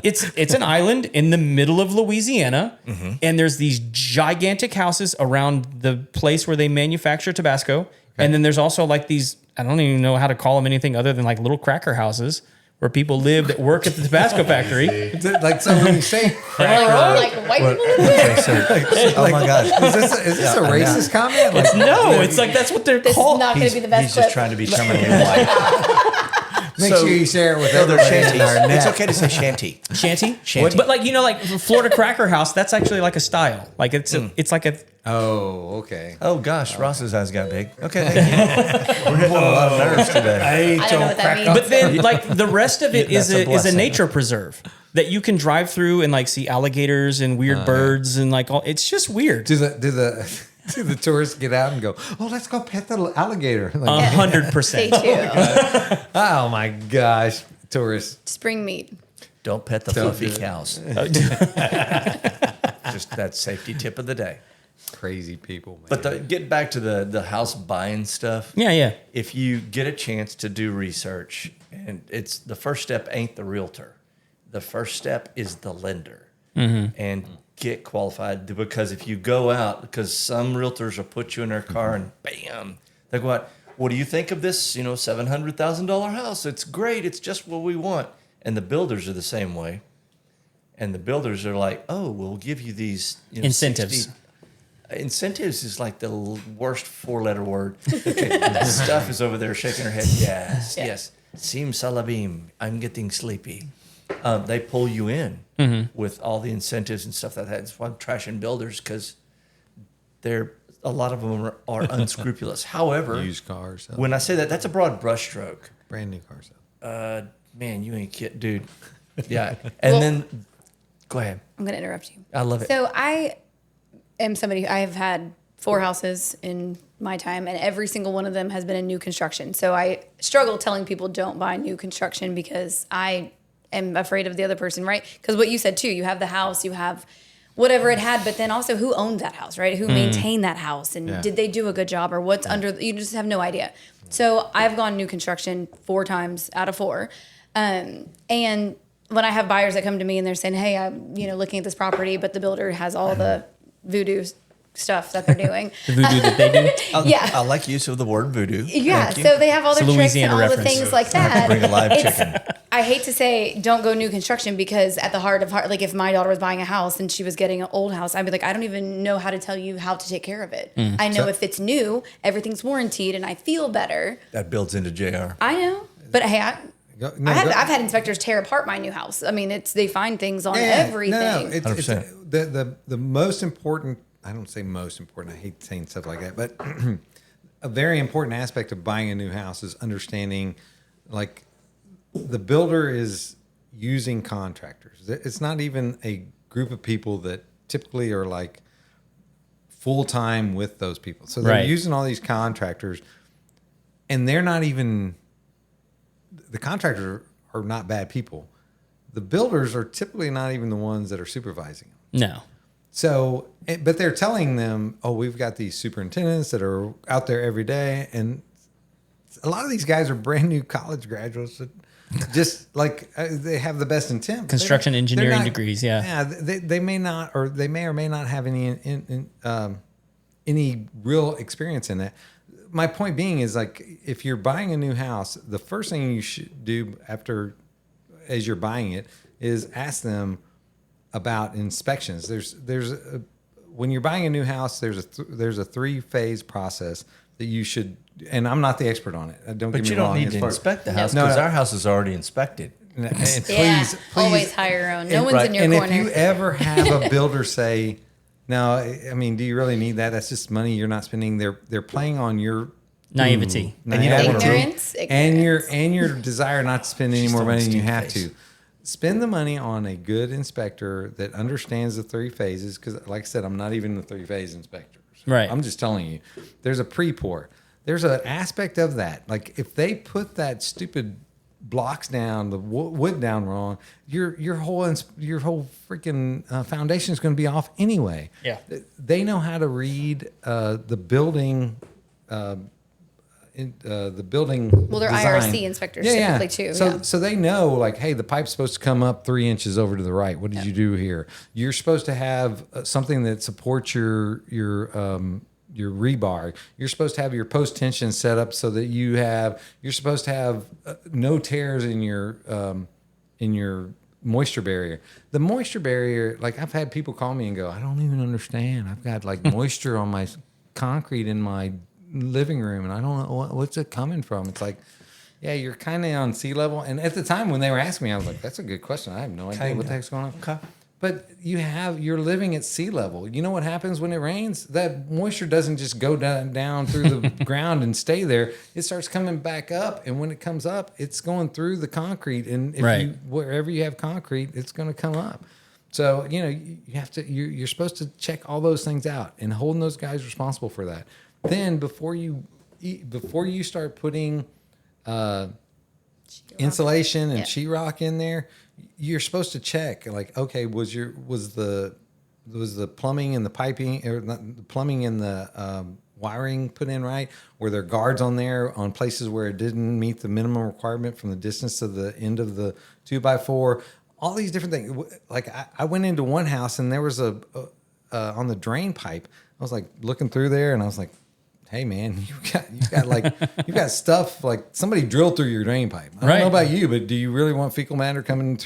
It's an island in the middle of Louisiana, and there's these gigantic houses around the place where they manufacture Tabasco, and then there's also like these. I don't even know how to call them anything other than like little cracker houses where people live that work at the Tabasco factory. Like, so when you say cracker, like white people. Okay, so, oh my gosh. is this a racist comment? Like, No, it's like that's what they're This is called. not going to be the best He's clip. just trying to be terminally white. make So- sure you share it with No, they're everybody in our shanties. It's net. okay to say shanty. Shanty, Shanty. but like like Florida Cracker House, that's actually like a style. Like it's like a Oh, okay. Oh gosh, Ross's eyes got big. Okay, thank you. We're hitting on a lot of nerves today. I don't know what that means. But then, like the rest of it is That's a a blessing. nature preserve that you can drive through and like see alligators and weird birds and like all. It's just weird. Do the tourists get out and go, oh, let's go pet the alligator? Like, 100%. Stay tuned. oh my gosh, tourists. Spring meat. Don't pet the Don't fluffy do it. cows. Just that safety tip of the day. Crazy people, man. But get back to the house buying stuff. Yeah. If you get a chance to do research, and it's the first step ain't the realtor, the first step is the lender, and get qualified. Because if you go out, because some realtors will put you in their car and bam, they go out. What do you think of this? $700,000 house. It's great. It's just what we want. And the builders are the same way. And the builders are like, oh, we'll give you these Incentives. Incentives is like the worst four-letter word. Okay, Stuff is over there shaking her head. Yes, yes. Sim salabim. I'm getting sleepy. They pull you in with all the incentives and stuff like that. That's why I'm trashing builders because a lot of them are unscrupulous. However, Used cars. when I say that, that's a broad brushstroke. Brand new cars. Man, you ain't kidding, dude. Yeah. And then, go ahead. I'm going to interrupt you. I love it. So I am somebody, I have had 4 houses in my time, and every single one of them has been a new construction. So I struggle telling people don't buy new construction because I am afraid of the other person, right? Because what you said too, you have the house, you have whatever it had, but then also who owned that house, right? Who maintained that house, and did they do a good job, or what's under? You just have no idea. So I've gone new construction 4 times out of 4, and when I have buyers that come to me and they're saying, "Hey, I'm looking at this property, but the builder has all the voodoo stuff that they're doing." The voodoo that they do. Yeah. I like use of the word voodoo. Yeah, Thank you. so they have all It's their a tricks and Louisiana all reference. the things like that. Bring a live It's- chicken. I hate to say don't go new construction because at the heart of like if my daughter was buying a house and she was getting an old house, I'd be like, I don't even know how to tell you how to take care of it. I know if it's new, everything's warranted and I feel better. That builds into JR. I know. But hey, I've Go- had inspectors tear apart my new house. I mean, they find things on everything. No, it's 100%. the most important. I don't say most important. I hate saying stuff like that, but a very important aspect of buying a new house is understanding, like, the builder is using contractors. It's not even a group of people that typically are like full time with those people. So they're Right. using all these contractors, and they're not even. The contractors are not bad people. The builders are typically not even the ones that are supervising them. No. So, but they're telling them, oh, we've got these superintendents that are out there every day. And a lot of these guys are brand new college graduates that just like they have the best intent. but Construction they're engineering not- degrees, yeah. Yeah, they may not, or they may or may not have any real experience in that. My point being is, like, if you're buying a new house, the first thing you should do as you're buying it is ask them about inspections. When you're buying a new house, there's a 3-phase process that you should. And I'm not the expert on it. Don't But get me you don't wrong. need as to far- inspect the house No, because no. our house is already inspected. And please, Yeah, please, always hire your own. No and- one's in your and corner. if you ever have a builder say, "No, I mean, do you really need that? That's just money you're not spending." They're playing on your Naivety. And you don't want to Ignorance. and your desire not to spend any She's more throwing money than you Steve have face. to. Spend the money on a good inspector that understands the 3 phases. Because, like I said, I'm not even the 3-phase inspector. Right. I'm just telling you, there's a pre-pour. There's an aspect of that. Like if they put that stupid blocks down, the wood down wrong, your whole freaking foundation is going to be off anyway. Yeah. They know how to read the building. The building. Well, they're design. IRC inspectors typically too. So they know, like, hey, the pipe's supposed to come up 3 inches over to the right. What did you do here? You're supposed to have something that supports your rebar. You're supposed to have your post tension set up so that you're supposed to have no tears in your moisture barrier. The moisture barrier, like I've had people call me and go, I don't even understand. I've got like moisture on my concrete in my living room and I don't know what's it coming from. It's like, yeah, you're kind of on sea level. And at the time when they were asking me, I was like, that's a good question. I have no idea what the heck's going on. Okay. But you're living at sea level. You know what happens when it rains? That moisture doesn't just go down through the ground and stay there. It starts coming back up, and when it comes up, it's going through the concrete. And wherever you have concrete, it's going to come up. So you have to. You're supposed to check all those things out, and holding those guys responsible for that. Then before you start putting insulation and sheetrock in there, you're supposed to check, like, okay, was the plumbing and the piping, or not, the plumbing and the wiring put in right? Were there guards on there on places where it didn't meet the minimum requirement from the distance to the end of the 2x4? All these different things. Like I went into one house and there was a on the drain pipe. I was like looking through there and I was like, hey man, you got stuff like somebody drilled through your drain pipe. I don't know about you, but do you really want fecal matter coming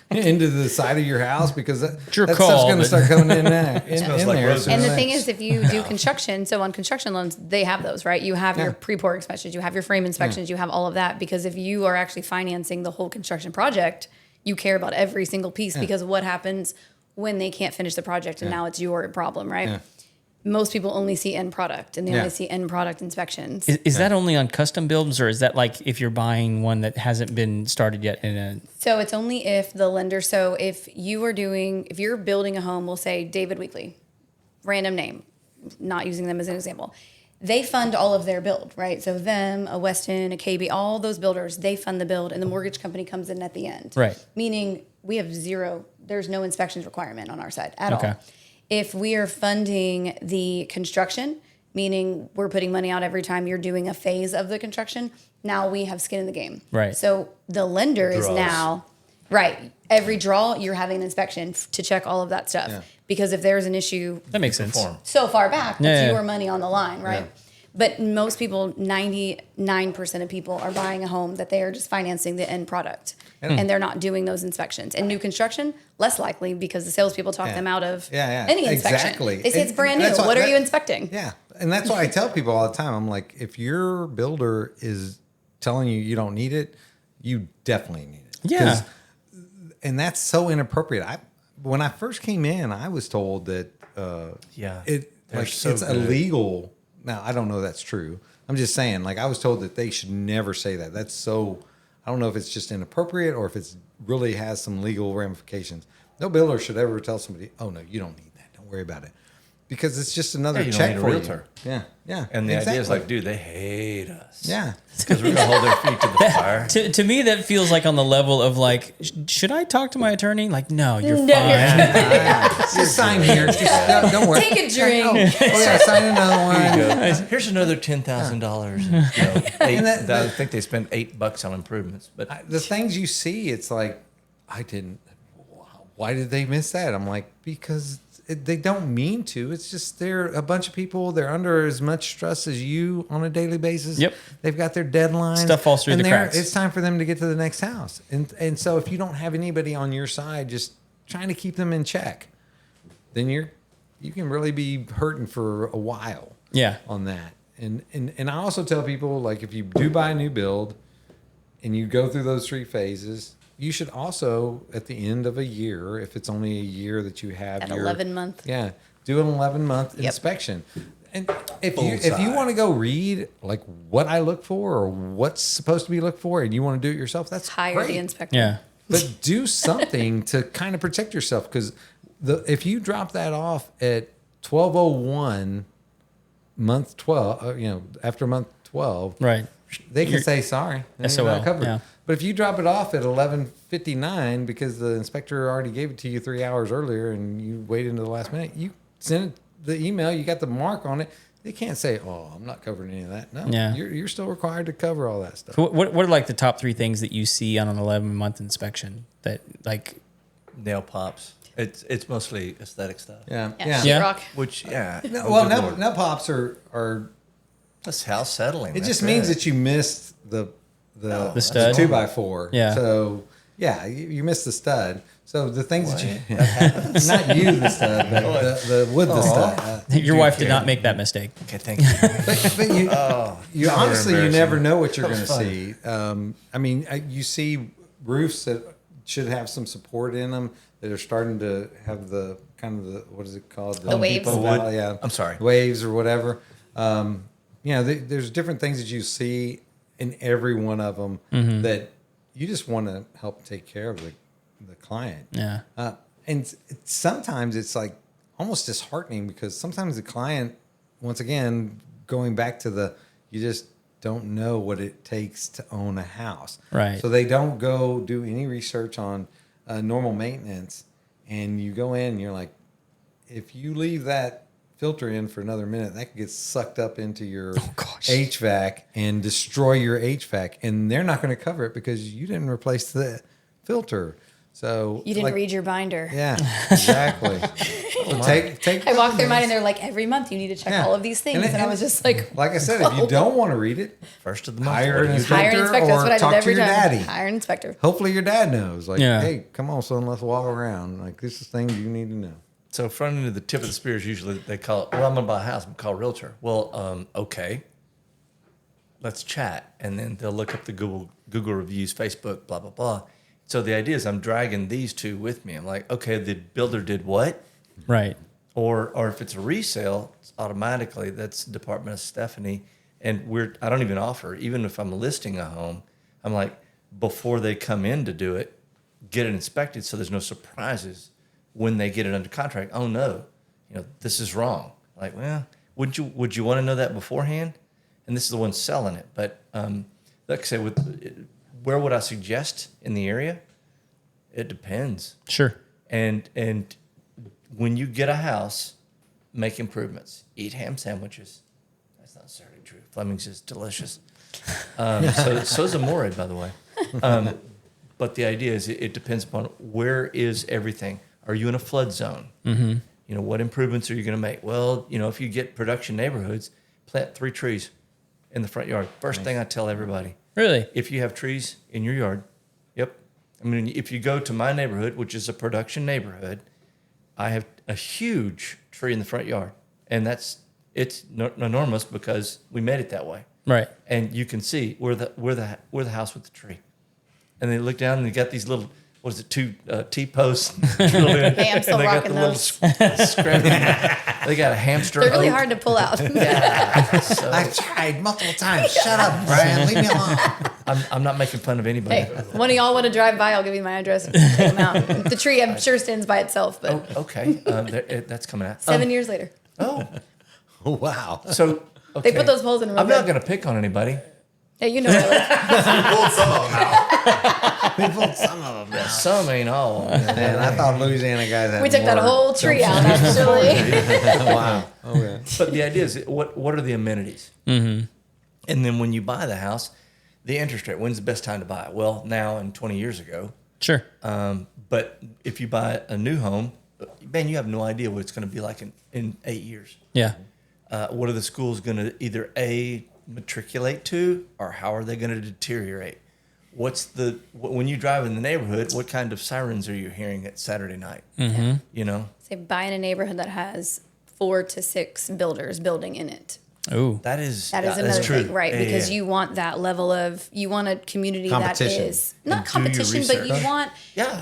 into the side of your house? Because that stuff's going to start coming in there. like there. roses. And the thing is, if you do construction, so on construction loans, they have those, right? You have your pre-pour inspections, you have your frame inspections, you have all of that. Because if you are actually financing the whole construction project, you care about every single piece because what happens when they can't finish the project and now it's your problem, right? Yeah. Most people only see end product and they only see end product inspections. Is that only on custom builds, or is that like if you're buying one that hasn't been started yet? So it's only if the lender, so if you're building a home, we'll say David Weekly, random name, not using them as an example. They fund all of their build, right? So them, a Weston, a KB, all those builders, they fund the build and the mortgage company comes in at the end. Right. Meaning we have there's no inspections requirement on our side at all. If we are funding the construction, meaning we're putting money out every time you're doing a phase of the construction, now we have skin in the game. Right. So the lender is now, right, every draw, you're having an inspection to check all of that stuff. Yeah. Because if there's an issue that makes sense. So far back, that's your money on the line, right? Yeah. But most people, 99% of people are buying a home that they are just financing the end product. And they're not doing those inspections. And new construction, less likely because the salespeople talk them out of any inspection. Exactly. They say it's brand new. What are you inspecting? Yeah. And that's why I tell people all the time, I'm like, if your builder is telling you don't need it, you definitely need it. Yeah. And that's so inappropriate. When I first came in, I was told that it's illegal. Now, I don't know that's true. I'm just saying, like, I was told that they should never say that. That's so, I don't know if it's just inappropriate or if it's really has some legal ramifications. No builder should ever tell somebody, oh, no, you don't need that. Don't worry about it. Because it's just another check for realtor. You. Yeah, yeah. And the idea is like, dude, they hate us. Yeah. Because we're going to hold their feet to the fire. To me, that feels like on the level of like, should I talk to my attorney? Like, no, you're fine. Just sign here. Just, don't worry. Take a drink. Sign another one. Here's another $10,000. I think they spent $8 on improvements. But the things you see, it's like, why did they miss that? I'm like, because they don't mean to. It's just they're a bunch of people. They're under as much stress as you on a daily basis. Yep. They've got their deadlines. Stuff falls through the cracks. It's time for them to get to the next house. And so if you don't have anybody on your side just trying to keep them in check, then you can really be hurting for a while. Yeah. On that. And I also tell people, like, if you do buy a new build and you go through those 3 phases, you should also, at the end of a year, if it's only a year that you have At your 11-month. yeah, do an 11-month Yep. inspection. And if Bullseye. you want to go read like what I look for or what's supposed to be looked for, and you want to do it yourself, that's Hire great. the inspector. Yeah. But do something to kind of protect yourself, because if you drop that off at 1201 month 12, after month 12, Right. they can say sorry. You're SOL, not covered. yeah. But if you drop it off at 11:59 because the inspector already gave it to you 3 hours earlier and you waited until the last minute, you send it the email, you got the mark on it. They can't say, "Oh, I'm not covering any of that." No, Yeah. you're still required to cover all that stuff. So what are like the top 3 things that you see on an 11-month inspection that like? Nail pops. It's mostly aesthetic stuff. Yeah, Yeah. Yeah. Sheetrock. Which yeah. No, Oh, well, good Lord. nail pops are. That's house settling. It just That's means it. that you missed the The stud? 2x4. Yeah. So yeah, you missed the stud. So the things that you not you the stud, but the wood the stud. Your do wife did care. not make that mistake. Okay, thank you. But you, you kind of honestly you embarrassing. never know what you're That going was to fun. see. I mean, you see roofs that should have some support in them that are starting to have the kind of the what is it called? The waves. Depot Wood. Valley, yeah. I'm sorry. Waves or whatever. There's different things that you see in every one of them that you just want to help take care of the client. Yeah. And sometimes it's like almost disheartening because sometimes the client, once again, going back to you just don't know what it takes to own a house. Right. So they don't go do any research on normal maintenance. And you go in and you're like, if you leave that filter in for another minute, that could get sucked up into your HVAC and destroy your HVAC. And they're not going to cover it because you didn't replace the filter. So You didn't read your binder. Yeah, exactly. So take I walked through mine and they're like, every month you need to check Yeah. all of these things. And And, I was just like, like I said, if you don't want to read it, First of the month. hire an What do you do? inspector, hire an inspector. That's or what I talk did every to your time. daddy. Hire an inspector. Hopefully your dad knows. Like, Yeah. hey, come on, son, let's walk around. Like, this is things you need to know. So front end of the tip of the spear is usually they call it, well, I'm going to buy a house. I'm going to call a realtor. Well, okay. Let's chat. And then they'll look up the Google reviews, Facebook, blah, blah, blah. So the idea is I'm dragging these two with me. I'm like, okay, the builder did what? Right. Or if it's a resale, it's automatically that's Department of Stephanie. And I don't even offer, even if I'm listing a home, I'm like, before they come in to do it, get it inspected so there's no surprises when they get it under contract. Oh no, this is wrong. Like, well, would you want to know that beforehand? And this is the one selling it. But like I said, where would I suggest in the area? It depends. Sure. And when you get a house, make improvements. Eat ham sandwiches. That's not necessarily true. Fleming's is delicious. So is Amore, by the way. But the idea is it depends upon where is everything. Are you in a flood zone? Mm-hmm. What improvements are you going to make? Well, if you get production neighborhoods, plant 3 trees in the front yard. First thing I tell everybody. Really? If you have trees in your yard, yep. I mean, if you go to my neighborhood, which is a production neighborhood, I have a huge tree in the front yard, and it's enormous because we made it that way. Right. And you can see we're the house with the tree, and they look down and they got these little 2 T-posts drilled in. Hey, I'm still and they got rocking the little they got a hamster. They're really oak. hard to pull out. So I've tried multiple times. Shut up, Brian. Leave me alone. I'm not making fun of anybody. Hey, one of y'all want to drive by, I'll give you my address. Take them out. The tree, I'm sure, stands by itself, but Oh, okay. That's coming out. 7 years later. Oh, Wow. so They okay. put those poles in real I'm not good. going to pick on anybody. Hey, you know where I live. Pulled some of them out. We pulled some of them. Some ain't all. Man, I thought Louisiana guys had We took that more. whole tree out, actually. Wow. Okay. But the idea is, what are the amenities? Mm-hmm. And then when you buy the house, the interest rate. When's the best time to buy it? Well, now and 20 years ago. Sure. But if you buy a new home, man, you have no idea what it's going to be like in 8 years. Yeah. What are the schools going to either matriculate to, or how are they going to deteriorate? When you drive in the neighborhood, what kind of sirens are you hearing at Saturday night? Mm-hmm. Say, buy in a neighborhood that has 4 to 6 builders building in it. Oh, That is That is that's another true. thing, right? Yeah, Because yeah. you want that level of, you want a community that Competition. is not And do your competition, but you research. want, Yeah.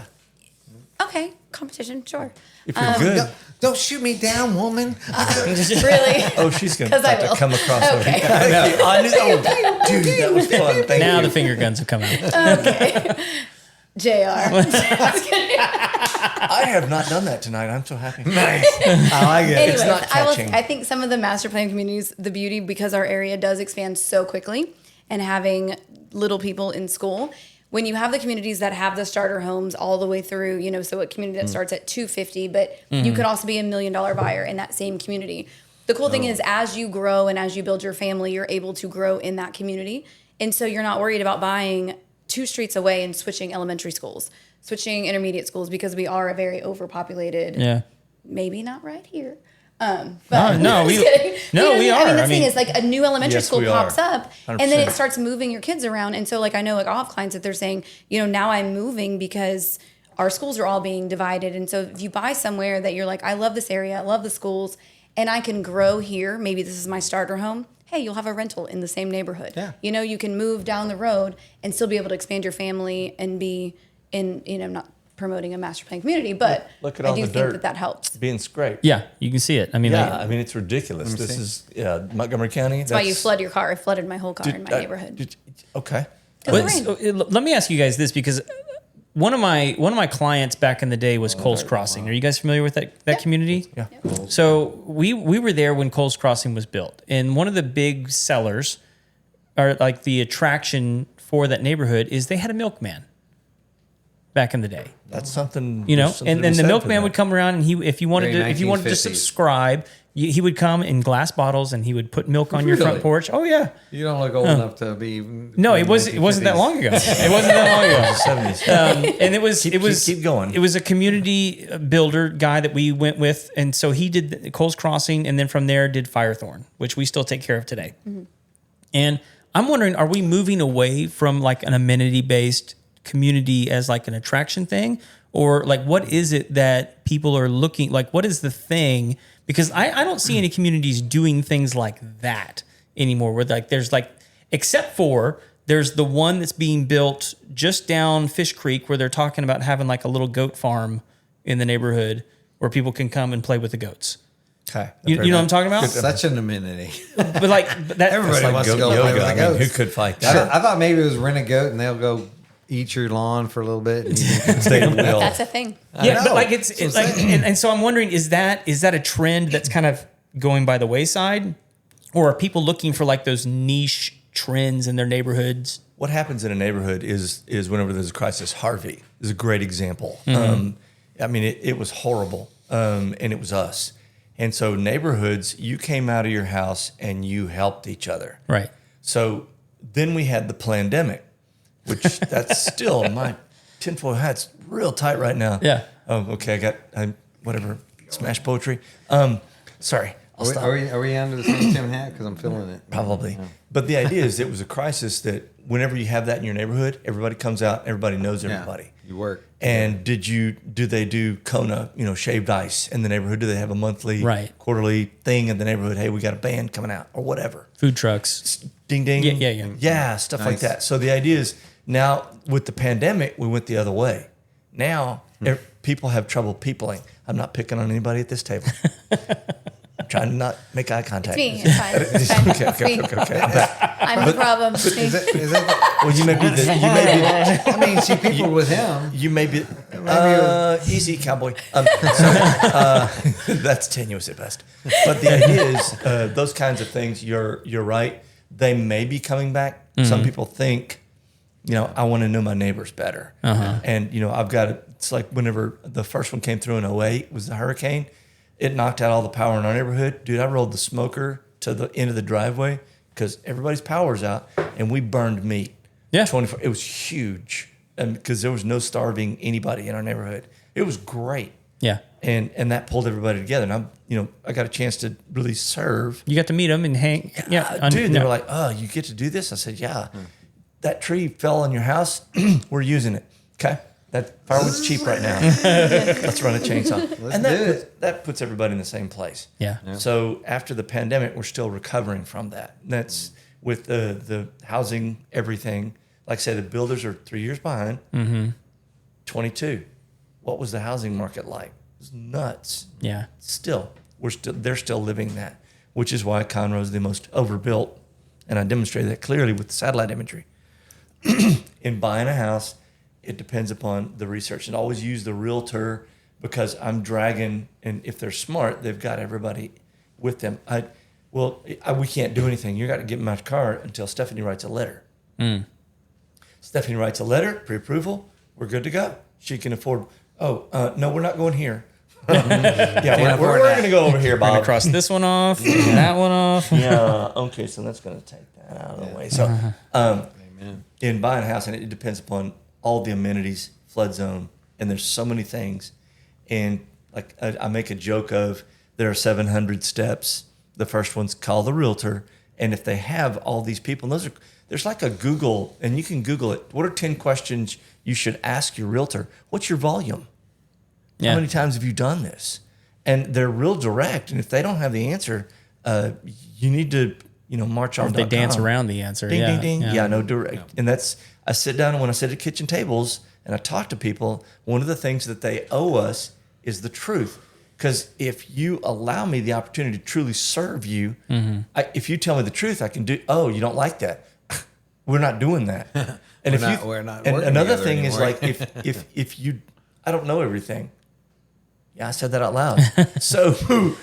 okay, competition, sure. If you're good. Don't shoot me down, woman. Really? Oh, she's going 'Cause I to will. come across over Okay. here. I knew. Oh, dude, that was fun. Thank now you. the finger guns have come out. Okay. JR. I have not done that tonight. I'm so happy. I like it. Anyways, not catching. I think some of the master plan communities, the beauty, because our area does expand so quickly and having little people in school, when you have the communities that have the starter homes all the way through, you know, so a community that starts at 250, but you could also be $1 million buyer in that same community. The cool thing is as you grow and as you build your family, you're able to grow in that community. And so you're not worried about buying 2 streets away and switching elementary schools, switching intermediate schools, because we are a very overpopulated, Yeah. maybe not right here. No, But no, I'm we- just kidding. no, You know what we I mean? are. The I thing mean- is, like, a new elementary Yes, school we are. pops up, and then 100%. it starts moving your kids around. And so, like, I know, like, I'll have clients that they're saying, you know, now I'm moving because our schools are all being divided. And so, if you buy somewhere that you're like, I love this area, I love the schools, and I can grow here, maybe this is my starter home. Hey, you'll have a rental in the same neighborhood. Yeah. You know, you can move down the road and still be able to expand your family and be in, you know, not promoting a master plan community, but Look at I all do the think dirt that that helps. being scraped. Yeah, you can see it. I mean, Yeah, like, I mean, it's ridiculous. me This see. is Montgomery County. That's why you flood your car. I flooded my whole car in my neighborhood. Okay. but, Because of the rain. so, let me ask you guys this, because one of my clients back in the day was Coles Crossing. Are you guys familiar with that community? Yeah. So we were there when Coles Crossing was built, and one of the big sellers, or like the attraction for that neighborhood, is they had a milkman back in the day. That's something. You know, there's something and to be the said for milkman that. would come around, and if you wanted Very to 1950s. subscribe, he would come in glass bottles, and he would put milk on your front Really? porch. Oh yeah. You don't look old enough to be. No, it wasn't that long ago. It wasn't that long ago. 70s. And it was keep going. It was a community builder guy that we went with, and so he did Coles Crossing, and then from there did Firethorn, which we still take care of today. And I'm wondering, are we moving away from like an amenity based community as like an attraction thing, or like what is it that people are looking like? What is the thing? Because I don't see any communities doing things like that anymore. Where like there's like, except for there's the one that's being built just down Fish Creek where they're talking about having like a little goat farm in the neighborhood where people can come and play with the goats. Okay. You know what I'm talking about? Such an amenity. But like that, Everybody Like wants to goat go play yoga. with the I mean, who goats. could fight that? I thought maybe it was rent a goat and they'll go eat your lawn for a little bit. And you can They will. That's a thing. yeah, but know. like it's That's what I'm like, saying. and so I'm wondering, is that a trend that's kind of going by the wayside, or are people looking for like those niche trends in their neighborhoods? What happens in a neighborhood is whenever there's a crisis. Harvey is a great example. I mean, it was horrible, and it was us. And so neighborhoods, you came out of your house and you helped each other. Right. So then we had the pandemic, which that's still my tinfoil hat's real tight right now. Yeah. Oh, okay. I whatever. Smash poetry. Sorry. I'll stop. Are we under the same Tim hat? Because I'm feeling it. Probably. But the idea is it was a crisis that whenever you have that in your neighborhood, everybody comes out, everybody knows everybody. Yeah, you work. And do they do Kona, shaved ice in the neighborhood? Do they have a monthly, Right. quarterly thing in the neighborhood? Hey, we got a band coming out or whatever. Food trucks. Ding, ding. Yeah. Yeah, stuff like Nice. that. So the idea is now with the pandemic, we went the other way. Now people have trouble peopling. I'm not picking on anybody at this table. I'm trying to not make eye contact. It's me. It's fine. It's fine. Okay. It's me. I'm back. I'm the problem. It's me. Is that Well, you may be I mean, see, people with him. you may be easy cowboy. That's tenuous at best. But the idea is those kinds of things. You're right. They may be coming back. Some people think, I want to know my neighbors better. And I've got it's like whenever the first one came through in 2008 was the hurricane. It knocked out all the power in our neighborhood. Dude, I rolled the smoker to the end of the driveway because everybody's power's out, and we burned meat. Yeah. 24. It was huge because there was no starving anybody in our neighborhood. It was great. Yeah. And that pulled everybody together. And I got a chance to really serve. You got to meet them and hang. Yeah. Dude, they were like, "Oh, you get to do this?" I said, "Yeah." That tree fell on your house. We're using it. Okay. That firewood's cheap right now. Let's run a chainsaw. Let's And do it. that puts everybody in the same place. Yeah. So after the pandemic, we're still recovering from that. And that's with the housing, everything. Like I said, the builders are 3 years behind. 22. What was the housing market like? It was nuts. Yeah. Still, they're still living that, which is why Conroe is the most overbuilt. And I demonstrated that clearly with the satellite imagery. In buying a house, it depends upon the research. And always use the realtor because I'm dragging, and if they're smart, they've got everybody with them. We can't do anything. You got to get in my car until Stephanie writes a letter. Stephanie writes a letter, pre-approval, we're good to go. She can afford, no, we're not going here. Yeah, we're going to go over here, We're gonna Bob. cross this one off, that one off. Yeah, okay, so that's going to take that out of the way. So in buying a house, and it depends upon all the amenities, flood zone, and there's so many things. And like I make a joke of there are 700 steps. The first one's call the realtor. And if they have all these people, and there's like a Google, and you can Google it. What are 10 questions you should ask your realtor? What's your volume? Yeah. How many times have you done this? And they're real direct. And if they don't have the answer, you need to, march on. Or if they dance around the answer. Ding, Yeah. ding, ding. Yeah, no direct. And I sit down, and when I sit at kitchen tables and I talk to people, one of the things that they owe us is the truth. Because if you allow me the opportunity to truly serve you, if you tell me the truth, I can do. Oh, you don't like that? We're not doing that. And We're not And working another together thing is anymore. like if you, I don't know everything. Yeah, I said that out loud. So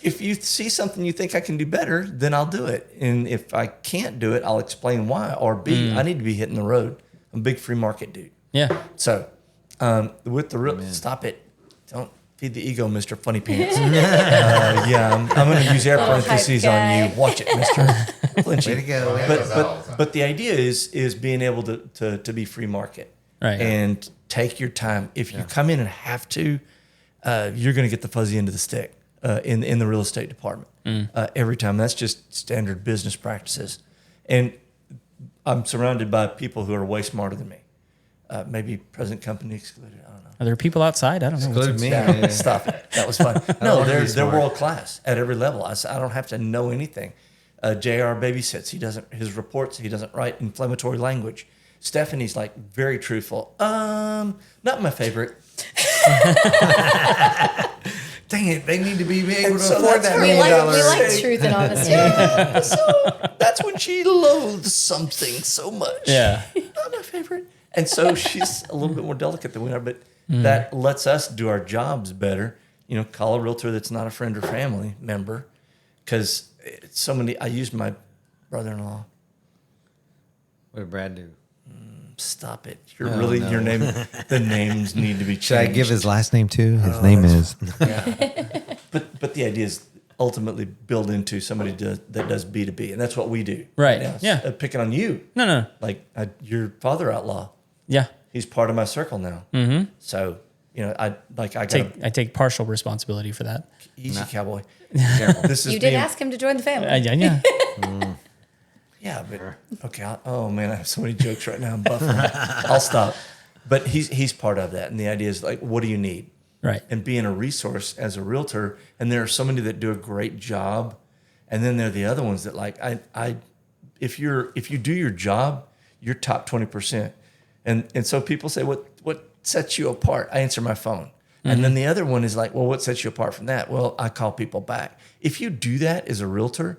if you see something you think I can do better, then I'll do it. And if I can't do it, I'll explain why. Or B, I need to be hitting the road. I'm a big free market dude. Yeah. So with the real, stop it. Don't feed the ego, Mr. Funny Pants. I'm going to use air parentheses on you. Watch it, Mr. Flinchy. Way to go. But the idea is being able to be free market. Right. And take your time. If you come in and have to, you're going to get the fuzzy end of the stick in the real estate department every time. That's just standard business practices. And I'm surrounded by people who are way smarter than me. Maybe present company excluded. I don't know. Are there people outside? I don't know. Include me. Yeah, stop it. That was fun. No, wanna be they're smart. world class at every level. I don't have to know anything. JR babysits. His reports, he doesn't write inflammatory language. Stephanie's like very truthful. Not my favorite. Dang it, they need to be able to so afford that's that $1 We million. like truth and honesty. So that's when she loathes something so much. Yeah. Not my favorite. And so she's a little bit more delicate than we are, but that lets us do our jobs better. Call a realtor that's not a friend or family member, because I used my brother-in-law. What did Brad do? Stop it. Your name, the names need to be changed. Should I give his last name too? His name is. But the idea is ultimately build into somebody that does B2B. And that's what we do. Right. Now, Yeah. Picking on you. No. Like your father outlaw. Yeah. He's part of my circle now. Mm-hmm. So, I got I take partial responsibility for that. easy cowboy. This is You did being- ask him to join the family. Yeah. Yeah, but okay. I have so many jokes right now. I'm buffering. I'll stop. But he's part of that, and the idea is like, what do you need? Right. And being a resource as a realtor, and there are so many that do a great job, and then there are the other ones that like if you do your job, you're top 20%, and so people say, what sets you apart? I answer my phone. And then the other one is like, well, what sets you apart from that? Well, I call people back. If you do that as a realtor,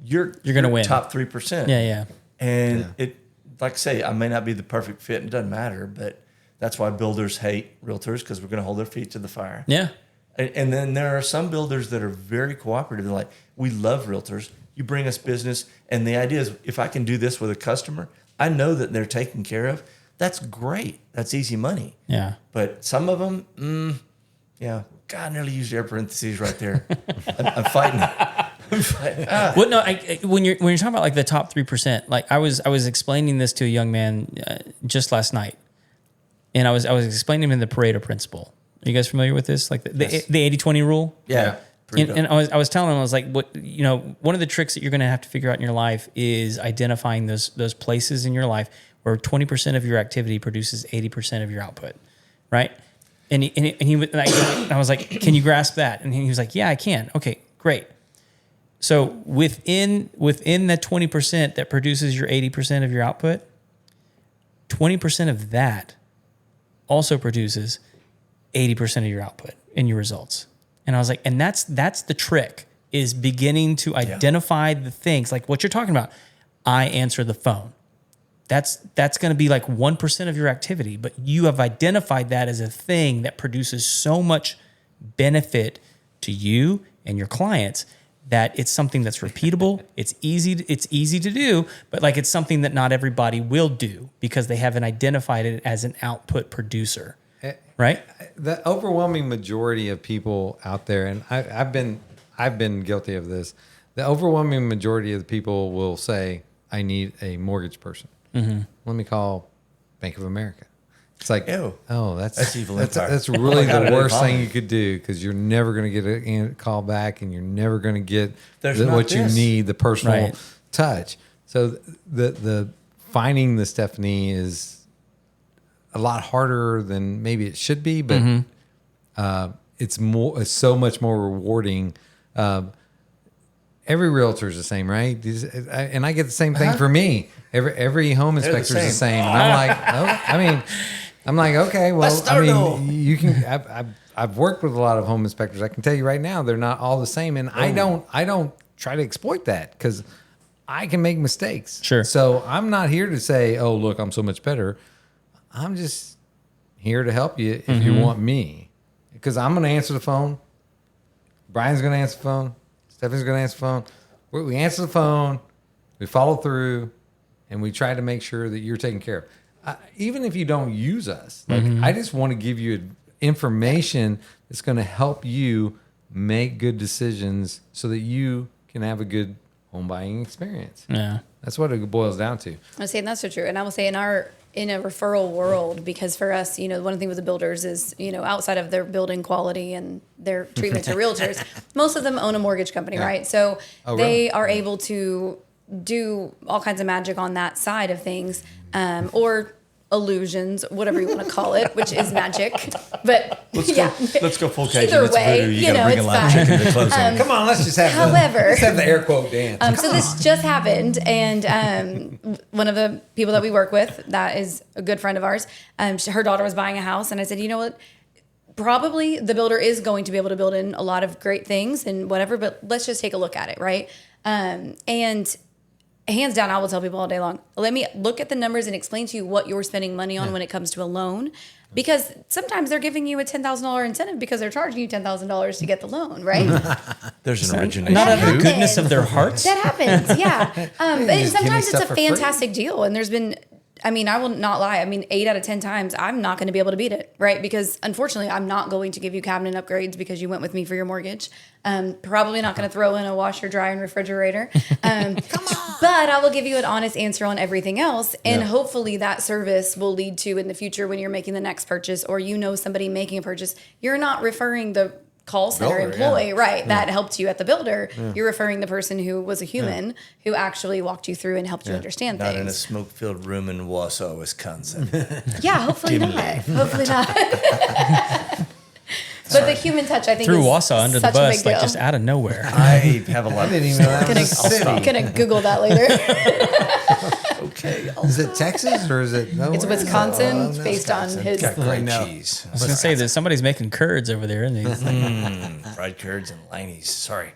you're gonna win. top 3%. Yeah. And it, like I say, I may not be the perfect fit, and it doesn't matter, but that's why builders hate realtors, because we're going to hold their feet to the fire. Yeah. And then there are some builders that are very cooperative. They're like, we love realtors. You bring us business. And the idea is, if I can do this with a customer, I know that they're taken care of. That's great. That's easy money. Yeah. But some of them, God, I nearly used air parentheses right there. I'm fighting it. Well, no. When you're talking about like the top 3%, like I was explaining this to a young man just last night, and I was explaining to him the Pareto principle. Are you guys familiar with this? Like the 80-20 rule? Yeah. And I was telling him, I was like, one of the tricks that you're going to have to figure out in your life is identifying those places in your life where 20% of your activity produces 80% of your output, right? And he was like, I was like, can you grasp that? And he was like, yeah, I can. Okay, great. So within that 20% that produces your 80% of your output, 20% of that also produces 80% of your output in your results. And I was like, and that's the trick, is beginning to identify the things like what you're talking about. I answer the phone. That's going to be like 1% of your activity, but you have identified that as a thing that produces so much benefit to you and your clients that it's something that's repeatable. It's easy to do, but like it's something that not everybody will do because they haven't identified it as an output producer, right? The overwhelming majority of people out there, and I've been guilty of this. The overwhelming majority of the people will say, "I need a mortgage person." Mm-hmm. Let me call Bank of America. It's like, Ew. oh, that's evil that's, empire. that's really Oh, the worst God. thing you could do, because you're never going to get a call back, and you're never going to get There's not what you this. need, the personal Right. touch. So the finding the Stephanie is a lot harder than maybe it should be, but it's so much more rewarding. Every realtor is the same, right? And I get the same thing for me. Every home They're the inspector is the same. same. And I'm like, I'm like, okay, well, Bastardo. you can. I've worked with a lot of home inspectors. I can tell you right now, they're not all the same, and I don't try to exploit that, because I can make mistakes. Sure. So I'm not here to say, oh, look, I'm so much better. I'm just here to help you if you want me, because I'm going to answer the phone. Brian's going to answer the phone. Stephanie's going to answer the phone. We answer the phone. We follow through, and we try to make sure that you're taken care of. Even if you don't use us, like I just want to give you information that's going to help you make good decisions so that you can have a good home buying experience. Yeah. That's what it boils down to. I say that's so true. And I will say in a referral world, because for us, one of the things with the builders is, outside of their building quality and their treatment to realtors, most of them own a mortgage company, right? So they are able to do all kinds of magic on that side of things, or illusions, whatever you want to call it, which is magic. But Let's go full Cajun. Either It's way, voodoo. You got to bring it's a lamb fine. chicken to close in. Come on, let's just have However, the air quote dance. so this just happened, and one of the people that we work with, that is a good friend of ours, her daughter was buying a house, and I said, you know what? Probably the builder is going to be able to build in a lot of great things and whatever, but let's just take a look at it, right? And hands down, I will tell people all day long, let me look at the numbers and explain to you what you're spending money on when it comes to a loan. Because sometimes they're giving you a $10,000 incentive because they're charging you $10,000 to get the loan, right? There's an origination. Not out of the happens. goodness of their hearts. That happens, yeah. But just give me sometimes it's stuff a for free. fantastic deal. And there's been, I will not lie. 8 out of 10 times, I'm not going to be able to beat it, right? Because unfortunately, I'm not going to give you cabinet upgrades because you went with me for your mortgage. Probably not going to throw in a washer, dryer, and refrigerator. Come on. But I will give you an honest answer on everything else. And hopefully that service will lead to, in the future, when you're making the next purchase, or somebody making a purchase, you're not referring the call center Builder, employee, right, that helped you at the builder. You're referring the person who was a human who actually walked you through and helped you understand Not in a things. smoke-filled room in Wausau, Wisconsin. Yeah, hopefully not. Hopefully not. But the human touch, I think, Threw is Wausau under the such a bus, big like deal. just out of nowhere. I have a lot. I didn't even know that Gonna, was a city. gonna Google that later. Okay. Is it Texas or is it nowhere? It's Wisconsin, Oh, no. based on his. Got great know. cheese. I was gonna say that somebody's making curds over there, and they Fried curds and Liney's. Sorry.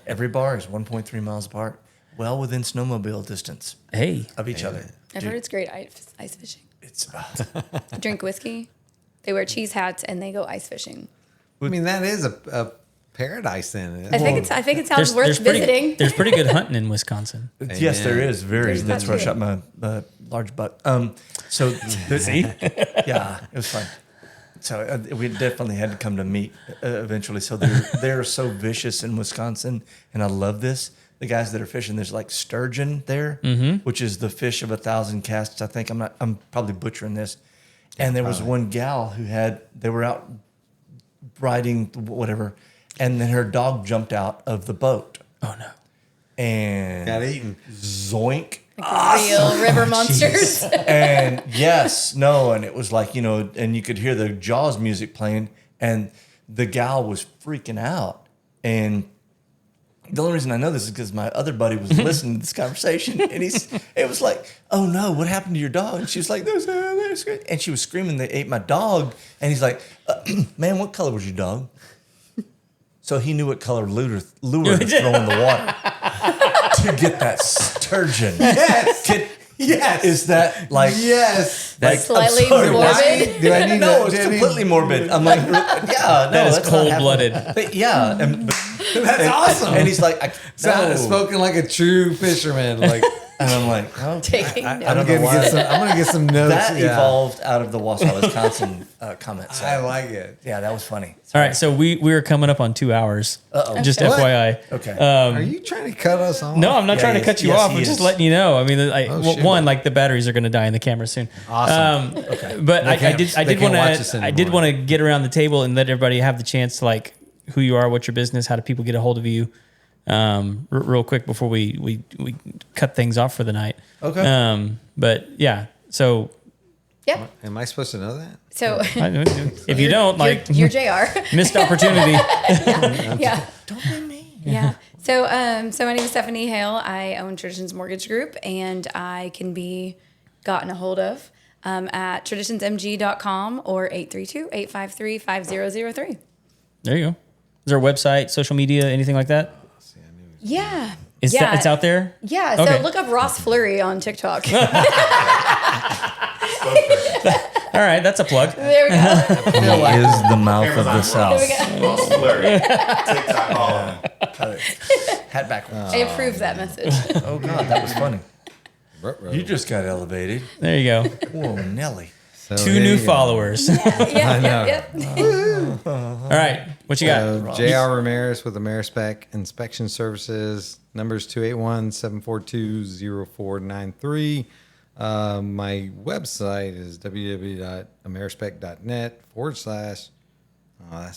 Every bar is 1.3 miles apart, well within snowmobile distance hey, of each other. I've heard it's great ice fishing. It's Drink whiskey. They wear cheese hats and they go ice fishing. I mean, that is a paradise then. I think it sounds worth visiting. There's pretty good hunting in Wisconsin. yes, there is very. There's That's that where I too. shot my large buck. So see, yeah, it was fun. So we definitely had to come to meet eventually. So they're so vicious in Wisconsin, and I love this. The guys that are fishing, there's like sturgeon there, which is the fish of 1,000 casts. I think I'm probably butchering this. And there was one gal they were out riding whatever, and then her dog jumped out of the boat. Oh no! And Got eaten. Zoink. Real river monsters. And and it was like, and you could hear the Jaws music playing, and the gal was freaking out. And the only reason I know this is because my other buddy was listening to this conversation, and it was like, oh no, what happened to your dog? And she was like, and she was screaming, they ate my dog. And he's like, man, what color was your dog? So he knew what color lure to throw in the water to get that sturgeon. Yes. Is that like Yes. like, Slightly I'm sorry, morbid? Do I need No, to, it's do I need- completely morbid. I'm like, yeah, no, That is that's not cold-blooded. happening. But yeah, That's awesome. And he's like, Spoken like a true fisherman. Like and I'm like, oh, Taking I'm notes. gonna get some notes. that evolved out of the Wausau, Wisconsin comment. So, I like it. yeah, that was funny. All right, so we are coming up on 2 hours. Uh-oh. Just What? FYI. Okay. Are you trying to cut us off? No, I'm not Yeah, trying to he cut is. you Yes, off. he I'm just is. letting you know. I mean, shit. one, like the batteries are going to die in the camera soon. Awesome. But I can't- did they can't watch us I did anymore. want to get around the table and let everybody have the chance to like who you are, what's your business, how do people get a hold of you, real quick before we cut things off for the night. Okay. But yeah, so Yeah. Am I supposed to know that? So if you don't like you're JR. missed opportunity. Yeah. Don't blame me. Yeah. So my name is Stephanie Hale. I own Traditions Mortgage Group, and I can be gotten a hold of at traditionsmg.com or 832-853-5003. There you go. Is there a website, social media, anything like that? Yeah. It's out there. Yeah. So Okay. look up Ross Fleury on TikTok. All right, that's a plug. There we go. He is the mouth of the Cameras South. There we go. Ross Fleury. TikTok follow. Hat backwards. I approve that message. Oh God, that was funny. You just got elevated. There you go. Whoa, Nelly. So 2 here new you go. followers. Yeah. know. Yep. All right, what you got? J.R. Ramirez with Amerispec Inspection Services. Numbers 281-742-0493. My website is www.amerispec.net / oh, that's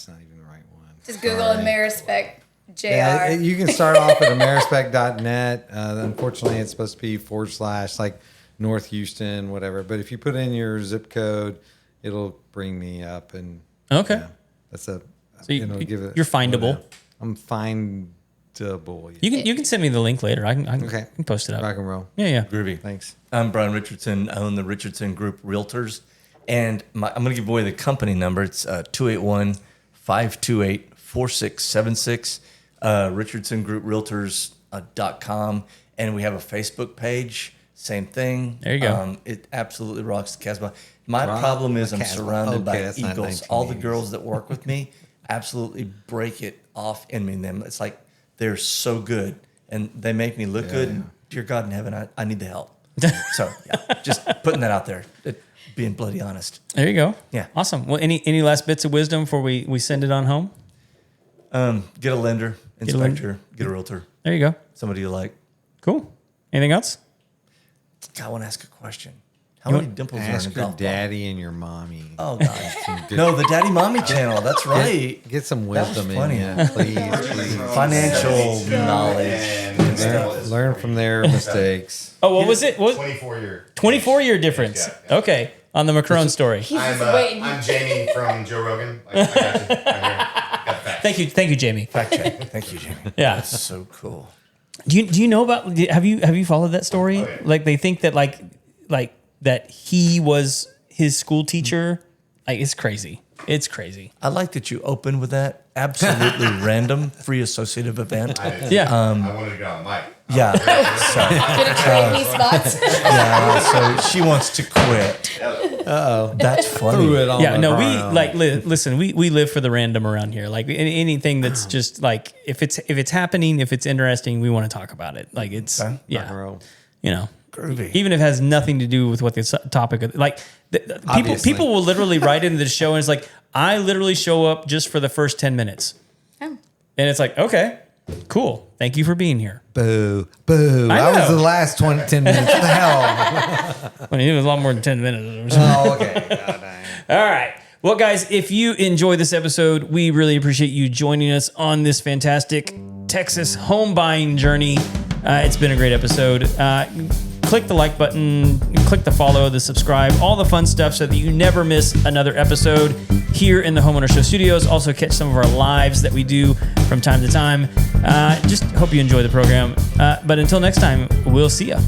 not even the right one. Just Google Amerispec JR. Yeah, you can start off at amerispec.net. Unfortunately, it's supposed to be / like North Houston, whatever. But if you put in your zip code, it'll bring me up. And Okay. yeah, that's a. So give it. you're findable. I'm findable. You can send me the link later. I can Okay. post it up. Rock and roll. Yeah. Groovy. Thanks. I'm Brian Richardson. I own the Richardson Group Realtors. And I'm going to give away the company number. It's 281-528-4676. RichardsonGroupRealtors.com. And we have a Facebook page. Same thing. There you go. It absolutely rocks the Casbah. My Rock problem is the I'm Casbah. surrounded Okay, by that's not eagles. All the 1980s. girls that work with me absolutely break it off in me. Them. It's like they're so good. And they make me look good. And dear God in heaven, I need the help. So, yeah, just putting that out there, being bloody honest. There you go. Yeah. Awesome. Well, any last bits of wisdom before we send it on home? Get a lender, a inspector, get a realtor, There you go. somebody you like. Cool. Anything else? God, I want to ask a question. How many dimples are in a Ask your golf ball? daddy and your mommy. Oh, God. No, the Daddy Mommy channel. That's right. Get some That was wisdom funny. in you, please. Financial knowledge. And Learn from their mistakes. Oh, what was it? What 24-year. 24-year difference? Yeah. Okay, on the Macron story. I'm Jamie from Joe Rogan. I got you. I'm here. Got facts. Thank you, Jamie. Fact check. Thank you, Jimmy. Yeah. That's so cool. Do you know about? Have you followed that story? Oh, yeah. Like they think that like that he was his school teacher. Like it's crazy. It's crazy. I like that you opened with that absolutely random free associative event. Yeah. I wanted to get on mic. Yeah. So, Gonna trade me spots. yeah. So she wants to quit. That's funny. Threw it on Yeah, the no, we ground. like listen. We live for the random around here. Like anything that's just like if it's happening, if it's interesting, we want to talk about it. Like it's Okay. Rock and yeah, roll. you know, Groovy. even if it has nothing to do with what the topic of, like Obviously. people will literally write into the show and it's like I literally show up just for the first 10 minutes, Oh. and it's like okay, cool, thank you for being here. Boo. Boo. I That was know. the last 10 minutes. What the hell? I mean, it was a lot more than 10 minutes. Oh, okay. God, dang. All right. Well, guys, if you enjoy this episode, we really appreciate you joining us on this fantastic Texas home buying journey. It's been a great episode. click the like button, click the follow, the subscribe, all the fun stuff so that you never miss another episode here in the Homeowner Show studios. Also catch some of our lives that we do from time to time. Just hope you enjoy the program. But until next time, we'll see ya.